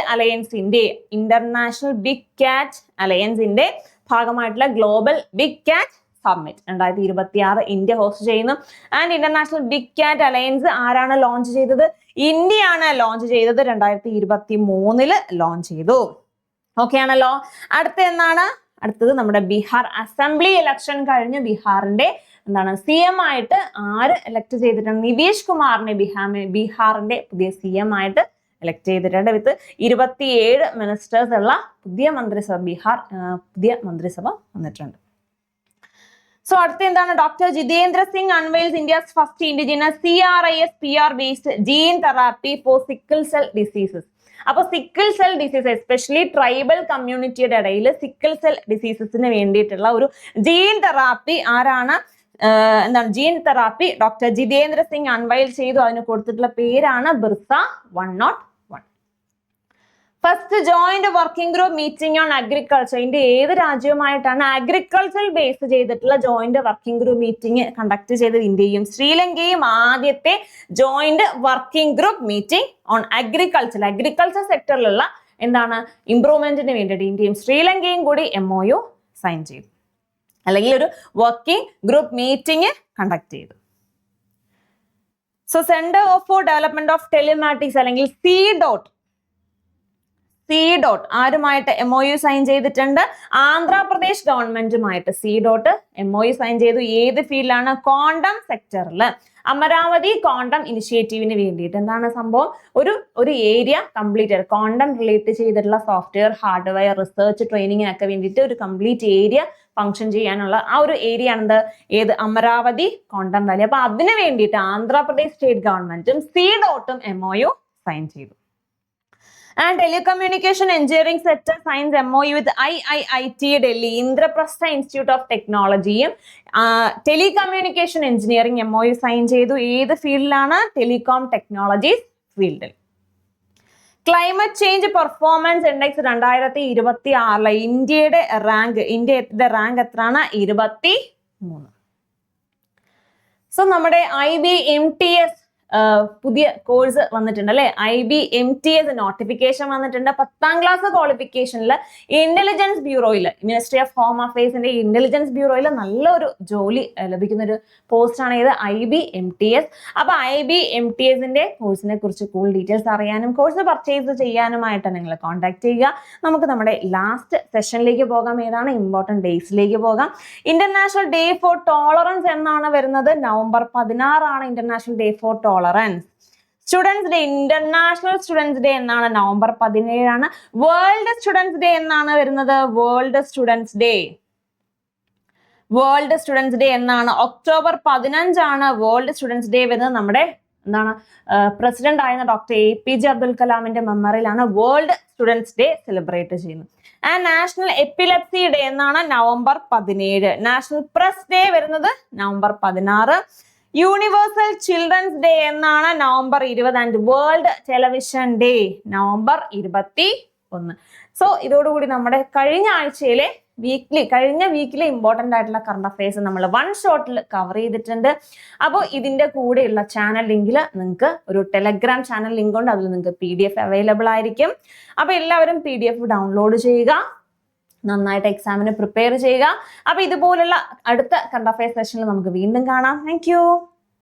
അലയൻസിന്റെ ഭാഗമായിട്ടുള്ള global big cat summit 2026 India host ചെയ്യുന്നു. And international big cat alliance ആരാണ് ലോഞ്ച് ചെയ്തത്? ഇന്ത്യയാണ് ലോഞ്ച് ചെയ്തത്. 2023 ലോഞ്ച് ചെയ്തു. ഓക്കെ ആണല്ലോ. അടുത്തത് നമ്മുടെ ബീഹാർ അസംബ്ലി ഇലക്ഷൻ കഴിഞ്ഞ് ബീഹാറിന്റെ എന്താണ് CM ആയിട്ട് ആര് എലക്ട് ചെയ്തിട്ടുണ്ട്? നിതീഷ് കുമാറിനെ ബീഹാറിന്റെ പുതിയ CM ആയിട്ട് എലക്ട് ചെയ്തിട്ടുണ്ട്. വിത്ത് 27 മിനിസ്റ്റേഴ്സ് ഉള്ള പുതിയ മന്ത്രിസഭ വന്നിട്ടുണ്ട്. സോ അടുത്ത എന്താണ്? Doctor Jitendra Singh unveils India's first indigenous CRISPR based gene therapy for sickle cell diseases. അപ്പൊ sickle cell disease especially tribal കമ്മ്യൂണിറ്റിയുടെ ഇടയിൽ സിക്കിൾ സെൽ ഡിസീസസിന് വേണ്ടിയിട്ടുള്ള ഒരു ജീൻ തെറാപ്പി ആരാണ്? Gene therapy doctor Jitendra Singh unveil ചെയ്തു. അതിന് കൊടുത്തിട്ടുള്ള പേരാണ് Birsa 101. First joint working group meeting on agriculture. India ഏത് രാജ്യവുമായിട്ടാണ് അഗ്രികൾച്ചർ ബേസ് ചെയ്തിട്ടുള്ള joint working group meeting conduct ചെയ്തത്? ഇന്ത്യയും ശ്രീലങ്കയും ആദ്യത്തെ joint working group meeting on agriculture സെക്ടറിലുള്ള എന്താണ് ഇംപ്രൂവ്മെന്റിന് വേണ്ടിയിട്ട് ഇന്ത്യയും ശ്രീലങ്കയും കൂടി MOU സൈൻ ചെയ്തു, അല്ലെങ്കിൽ ഒരു വർക്കിംഗ് ഗ്രൂപ്പ് മീറ്റിംഗ് കണ്ടക്ട് ചെയ്തു. So centre for development of telematics അല്ലെങ്കിൽ C ഡോട്ട് ആരുമായിട്ട് MOU സൈൻ ചെയ്തിട്ടുണ്ട്? ആന്ധ്രാപ്രദേശ് ഗവൺമെന്റുമായിട്ട് MOU സൈൻ ചെയ്തു. ഏത് ഫീൽഡിലാണ്? ക്വാണ്ടം സെക്ടറിൽ അമരാവതി ക്വാണ്ടം ഇനിഷ്യേറ്റീവിന് വേണ്ടിയിട്ട്. എന്താണ് സംഭവം? ഒരു ഏരിയ കംപ്ലീറ്റ് ക്വാണ്ടം റിലേറ്റ് ചെയ്തിട്ടുള്ള സോഫ്റ്റ്വെയർ ഹാർഡ്വെയർ റിസർച്ച് ട്രെയിനിങ്ങിനൊക്കെ വേണ്ടിയിട്ട് ഒരു കംപ്ലീറ്റ് ഏരിയ ഫംഗ്ഷൻ ചെയ്യാനുള്ള ആ ഒരു ഏരിയ ആണ് ഏത്? Amaravati quantum valley. അപ്പൊ അതിന് വേണ്ടിയിട്ട് ആന്ധ്രാപ്രദേശ് സ്റ്റേറ്റ് ഗവൺമെന്റും C ഡോട്ടും MOU സൈൻ ചെയ്തു. And telecommunication engineering sector signs MOU with IIT Delhi, Indraprastha Institute of Technology. Telecommunication engineering MOU sign ചെയ്തു. ഏത് ഫീൽഡിലാണ്? ടെലികോം ടെക്നോളജീസ് ഫീൽഡിൽ. ക്ലൈമറ്റ് ചേഞ്ച് പെർഫോമൻസ് ഇൻഡെക്സ് 2026 ഇന്ത്യയുടെ റാങ്ക് എത്രയാണ്? 23. സോ നമ്മുടെ IBMTS പുതിയ കോഴ്സ് വന്നിട്ടുണ്ട് അല്ലെ. IBMTS നോട്ടിഫിക്കേഷൻ വന്നിട്ടുണ്ട്. 10ാം ക്ലാസ് ക്വാളിഫിക്കേഷനിൽ ഇന്റലിജൻസ് ബ്യൂറോയിൽ, മിനിസ്ട്രി ഓഫ് ഹോം അഫയേഴ്സിന്റെ ഇന്റലിജൻസ് ബ്യൂറോയിൽ നല്ലൊരു ജോലി ലഭിക്കുന്ന ഒരു പോസ്റ്റാണ് ഇത് IBMTS. അപ്പൊ IBMTSന്റെ കോഴ്സിനെ കുറിച്ച് കൂടുതൽ ഡീറ്റെയിൽസ് അറിയാനും കോഴ്സ് പർച്ചേസ് ചെയ്യാനുമായിട്ട് നിങ്ങൾ കോൺടാക്ട് ചെയ്യുക. നമുക്ക് നമ്മുടെ ലാസ്റ്റ് സെഷനിലേക്ക് പോകാം. ഏതാണ്? ഇമ്പോർട്ടൻറ്റ് ഡേയ്സിലേക്ക് പോകാം. ഇന്റർനാഷണൽ ഡേ ഫോർ ടോളറൻസ് എന്നാണ് വരുന്നത്. നവംബർ 16 ആണ് international day for tolerance. Tolerance. Students day, international students day എന്നാണ്, നവംബർ 17 വേൾഡ് സ്റ്റുഡൻസ് ഡേ എന്നാണ് വരുന്നത്. വേൾഡ് സ്റ്റുഡൻസ് ഡേ എന്നാണ്. ഒക്ടോബർ 15 വേൾഡ് സ്റ്റുഡൻസ് ഡേ വരുന്നത്. നമ്മുടെ എന്താണ് പ്രസിഡന്റ് ആയിരുന്ന ഡോക്ടർ APJ അബ്ദുൽ കലാമിന്റെ മെമ്മറിയിലാണ് വേൾഡ് സ്റ്റുഡൻസ് ഡേ സെലിബ്രേറ്റ് ചെയ്യുന്നത്. ആൻഡ് നാഷണൽ എപ്പിലെപ്സി ഡേ എന്നാണ്, നവംബർ 17. നാഷണൽ പ്രസ് ഡേ വരുന്നത് നവംബർ 16. യൂണിവേഴ്സൽ ചിൽഡ്രൻസ് ഡേ എന്നാണ്, November 20. And world television day November 21. So ഇതോടുകൂടി നമ്മുടെ കഴിഞ്ഞ വീക്കിലെ ഇമ്പോർട്ടൻ്റ് ആയിട്ടുള്ള കറണ്ട് അഫയേഴ്സ് നമ്മൾ വൺ ഷോട്ടിൽ കവർ ചെയ്തിട്ടുണ്ട്. അപ്പോൾ ഇതിന്റെ കൂടെയുള്ള ചാനൽ ലിങ്കിൽ നിങ്ങൾക്ക് ഒരു ടെലഗ്രാം ചാനൽ ലിങ്ക് ഉണ്ട്, അതിൽ നിങ്ങൾക്ക് PDF അവൈലബിൾ ആയിരിക്കും. അപ്പോൾ എല്ലാവരും PDF ഡൗൺലോഡ് ചെയ്യുക, നന്നായിട്ട് എക്സാമിന് പ്രിപ്പയർ ചെയ്യുക. അപ്പോൾ ഇതുപോലുള്ള അടുത്ത കറണ്ട് അഫയേഴ്സ് സെഷനിൽ നമുക്ക് വീണ്ടും കാണാം. താങ്ക്